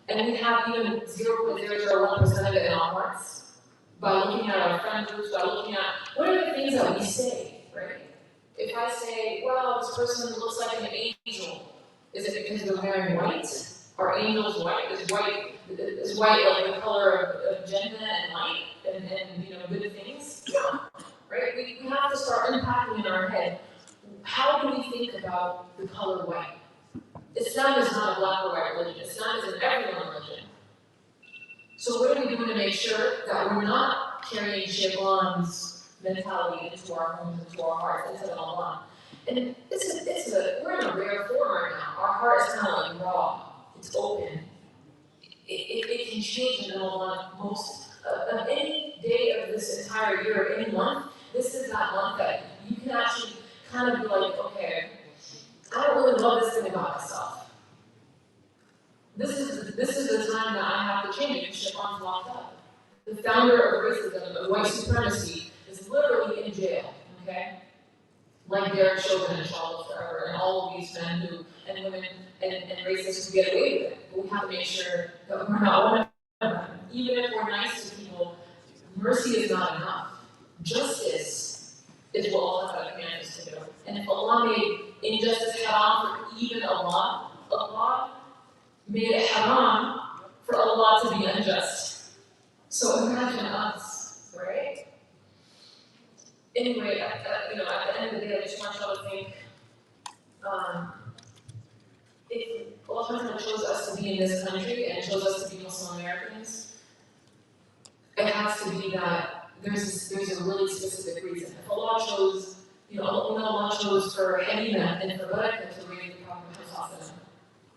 and we have even 0.001% of it in our hearts, by looking at our friend groups, by looking at what are the things that we say, right? If I say, well, this person looks like an angel, is it because they're wearing white? Are angels white? Is white like the color of Jannah and light and good things? Yeah. Right? We have to start unpacking in our head, how do we think about the color white? Islam is not a black or white religion. Islam is an everyone religion. So what are we doing to make sure that we're not carrying Shaitan's mentality into our homes, into our hearts, into Allah. And we're in a rare form right now. Our heart is kind of like raw. It's open. It can change in Allah most of any day of this entire year, of any month. This is that month that you can actually kind of be like, okay, I don't really love this thing about myself. This is the time that I have to change because Shaitan's locked up. The founder of racism, of white supremacy, is literally in jail, okay? Like Derek Chauvin and Charlotte Forever, and all of these men who, and women, and racists who get away with it. But we have to make sure that we're not one of them. Even if we're nice to people, mercy is not enough. Justice is what Allah commands us to do. And if Allah made injustice haram for even Allah, Allah made it haram for Allah to be unjust. So imagine us, right? Anyway, at the end of the day, I just want y'all to think, if Allah chose us to be in this country and chose us to be Muslim Americans, it has to be that there's a really specific reason. If Allah chose, Allah chose for Halima and for Barakah to raise the Prophet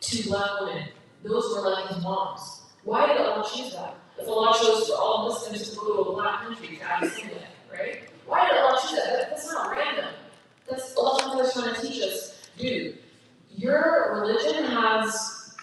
two black women, those were like his moms. Why did Allah choose that? If Allah chose for all Muslims to go to a black country, to Abyssinia, right? Why did Allah choose that? That's not random. That's Allah is trying to teach us, dude. Your religion has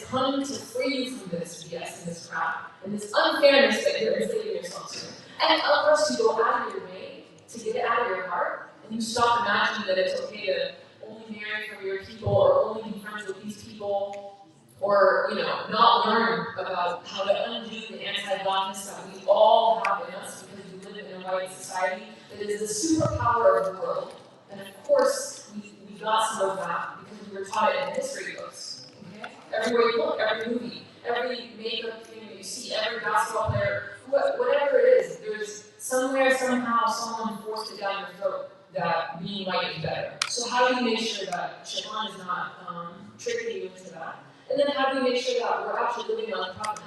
come to free you from this BS and this crap and this unfairness that you're enslaving yourself to. And unless you go out of your way to get it out of your heart, and you stop imagining that it's okay to only marry from your people or only be friends with these people, or not learn about how to undo the anti-blackness that we all have in us because we live in a white society that is the superpower of the world. And of course, we got some of that because we were taught it in history books. Okay? Everywhere you look, every movie, every makeup thing that you see, every basketball player, whatever it is, there's somewhere, somehow, someone forced it down your throat that being white is better. So how do you make sure that Shaitan is not tricking you into that? And then how do we make sure that we're actually living like Prophet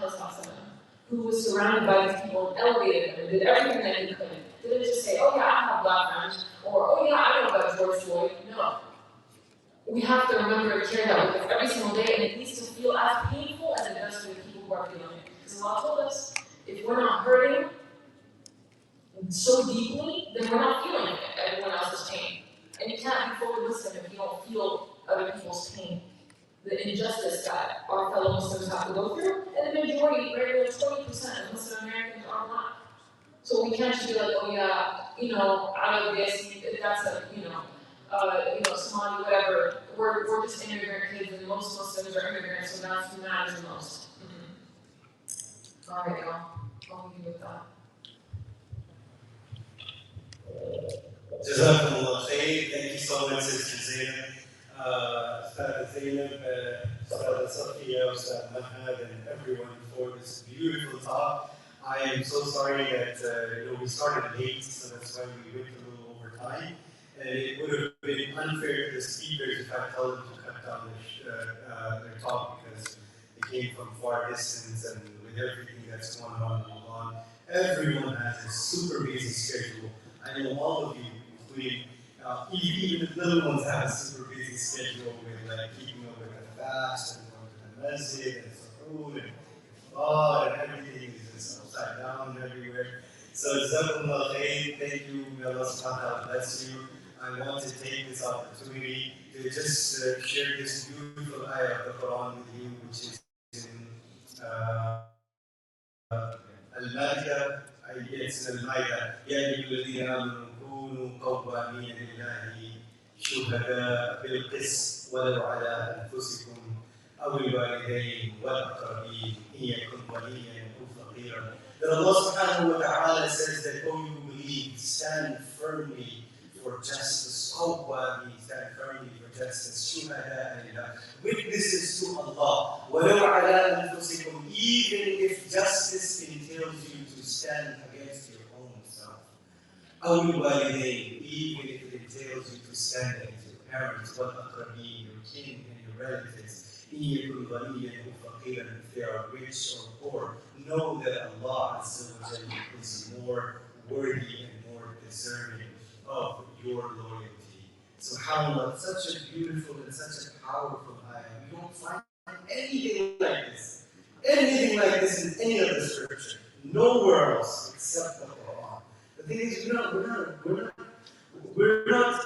who was surrounded by these people and elevated them and did everything that he could? Didn't just say, oh yeah, I have black friends, or oh yeah, I know about George Floyd. No. We have to remember to carry that with us every single day, and it needs to feel as painful as it does to the people who are feeling it. Because Allah told us, if we're not hurting so deeply, then we're not feeling everyone else's pain. And you can't be fully Muslim if you don't feel other people's pain. The injustice that our fellow Muslims have to go through, and the majority, greater than 20% of Muslim Americans are black. So we can't just be like, oh yeah, out of this, that's a, Somali, whatever. We're just immigrant kids, and most Muslims are immigrants, so that's who matters the most. Mm-hmm. All right, y'all. I'll leave you with that. Jazakumullah khair. Thank you so much, Sister Zainab. Ustad Zainab, Ustad Safiya, Ustad Mahad, and everyone for this beautiful talk. I am so sorry that we started late, so that's why we went a little over time. And it would have been unfair to the speakers if I told them to cut down their talk because they came from far distance, and with everything that's going on in Ramadan, everyone has a super busy schedule. I know all of you, including even the little ones, have a super busy schedule with keeping up with the fast and going to the masjid and suhoor and everything is just upside down everywhere. So Jazakumullah khair, thank you, may Allah subhanahu wa ta'ala bless you. I want to take this opportunity to just share this beautiful ayah of the Quran with you, which is in Al-Ma'idah. It's Al-Ma'idah. Ya ayyuhalladhina amanu kunu qawwamina lillahi shuhada bil qist walau ala anfusikum aw al-walidayn wal aqrabin in yakun ghaniyan aw faqiran. That Allah subhanahu wa ta'ala says that, oh, you believe, stand firmly for justice. Qawwami, stand firmly for justice. Shuhada lillah, witnesses to Allah. Walau ala anfusikum, even if justice entails you to stand against your own self. Aw al-walidayn, even if it entails you to stand against your parents, wal aqrabin, your kin and your relatives. In yakun ghaniyan aw faqiran, if they are rich or poor. Know that Allah Azza wa Jalla is more worthy and more deserving of your loyalty. SubhanAllah, such a beautiful and such a powerful ayah. We don't find anything like this. Anything like this in any other scripture. Nowhere else except the Quran. The thing is, we're not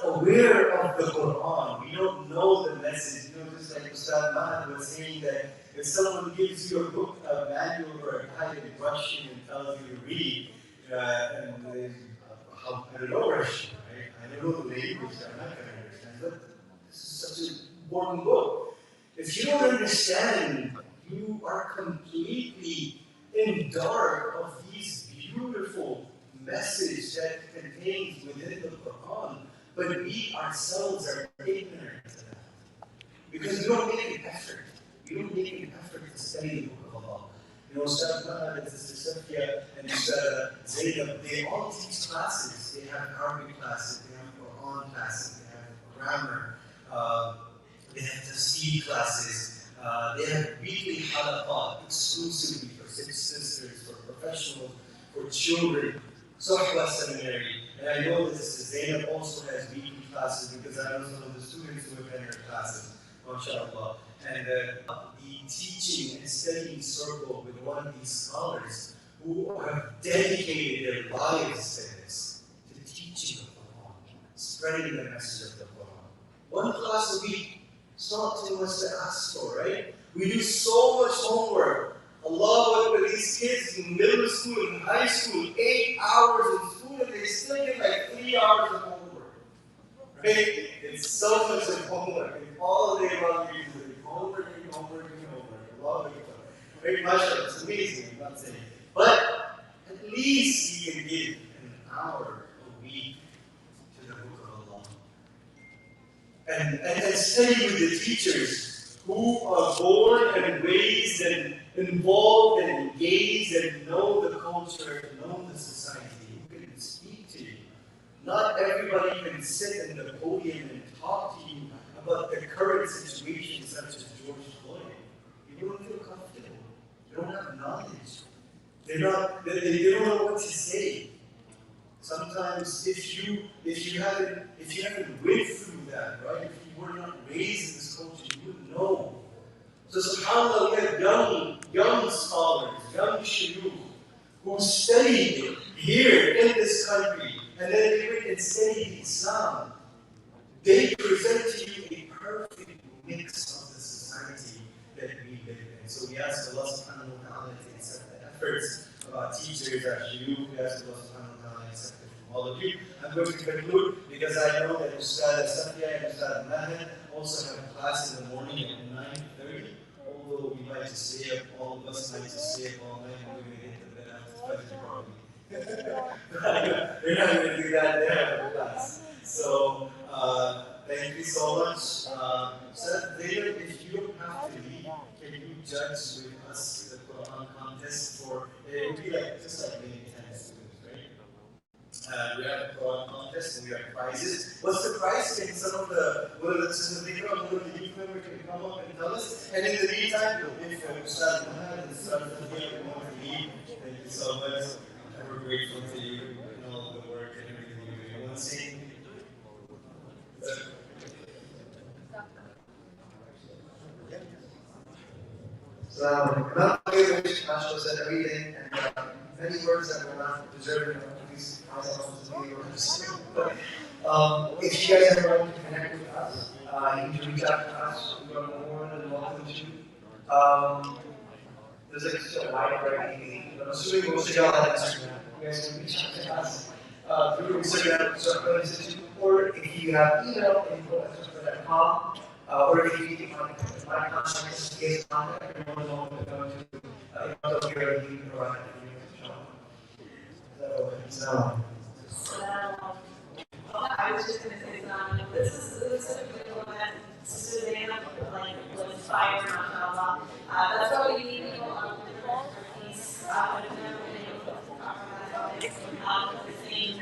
aware of the Quran. We don't know the message. Just like Ustad Mahad was saying that if someone gives you a book, a manual or a guide in Russian and tells you to read, I don't know Russian, right? I don't know the language, I'm not going to understand. But this is such an important book. If you don't understand, you are completely in dark of these beautiful messages that contains within the Quran, but we ourselves are ignorant to that. Because we don't make an effort. We don't make an effort to study the Book of Allah. Ustad Mahad and Sister Safia and Ustad Zainab, they all teach classes. They have Arabic classes, they have Quran classes, they have grammar, they have tafsir classes, they have weekly halaqat exclusively for sisters, for professionals, for children. Sohba Seminary, and I know that Zainab also has weekly classes because I know some of the students who attend her classes, mashallah. And the teaching and studying circle with one of these scholars who have dedicated their lives to this, to teaching the Quran, spreading the message of the Quran. One class a week is not too much to ask for, right? We do so much homework. Allah, with these kids in middle school and high school, 8 hours in school, and they still get like 3 hours of homework. Right? It's so much of homework. And all day long, we do homework. Allah, right? Mashallah, it's amazing, I'm not saying. But at least you can give an hour a week to the Book of Allah. And study with the teachers who are born and raised and involved and engaged and know the culture, know the society, who can speak to you. Not everybody can sit in the podium and talk to you about the current situation such as George Floyd. You don't feel comfortable. They don't have knowledge. They don't know what to say. Sometimes if you haven't went through that, right? If you were not raised in this culture, you wouldn't know. So subhanAllah, we have young scholars, young shuyukh, who studied here in this country, and then they went and studied Islam. They present to you a perfect mix of the society that we live in. So we ask Allah subhanahu wa ta'ala to accept the efforts of our teachers, our shuyukh. We ask Allah subhanahu wa ta'ala to accept it from all of you. I'm going to conclude because I know that Ustad Safia and Ustad Mahad also have a class in the morning at 9:30. Although we like to stay up, all of us like to stay up all night and we're going to get to bed after Fajr probably. They're not going to do that, they have a class. So, thank you so much. Sir, later, if you don't have to leave, can you judge with us the Quran contest for, it would be like, just like maybe 10 students, right? We have a Quran contest and we have prizes. What's the prize? Can some of the youth members can come up and tell us? And in the meantime, if Ustad Mahad and Ustad Safia want to leave, thank you so much. We're grateful to you and all the work and everything you do. You want to say? So, not only which Mashallah said everything, and many words that were not deserving of these but if you guys ever want to connect with us, you can reach out to us. We are more than welcome to. There's like a wide variety. I'm assuming most of y'all have Instagram. You guys can reach out to us through Instagram, or if you have email, info@surfpreneur.com, or if you need to contact my contact, case contact, you're more than welcome to go to here and you can provide I was just going to say, this is such a good one that Sister Zainab was inspired, mashallah. That's why we need people on the piece. I don't know if they the same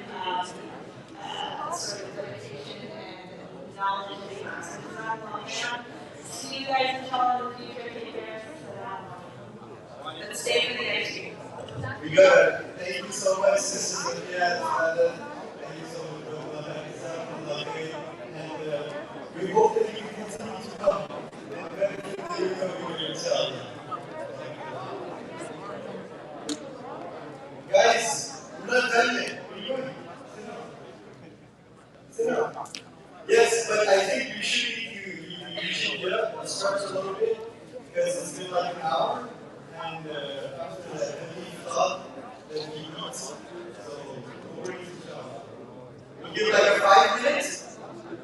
sort of dedication and knowledge and see you guys inshallah in the future. Take care. Let's stay for the next year. We got it. Thank you so much, Sister Sophia. Yes, thank you so much, brother. And we hope that you continue to come and benefit from your coming yourself. Guys, we're not done yet. Where are you going? Sit down. Yes, but I think you should get up and stretch a little bit because it's been like an hour, and after that heavy thought that we eat. So we're ready to go. We'll give like a 5 minutes,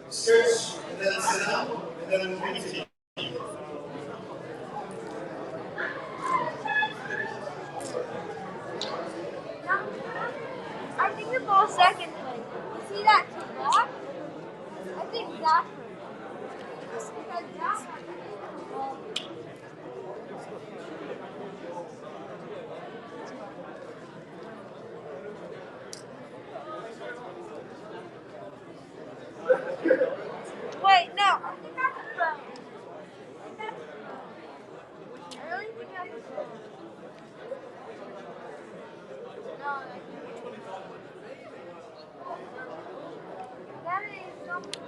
stretch, and then sit down, and then we'll continue. I think the ball second place. You see that to the left? I think that's because that one. Wait, no. I think that's the phone. I really think that's the phone. No, I think that is something.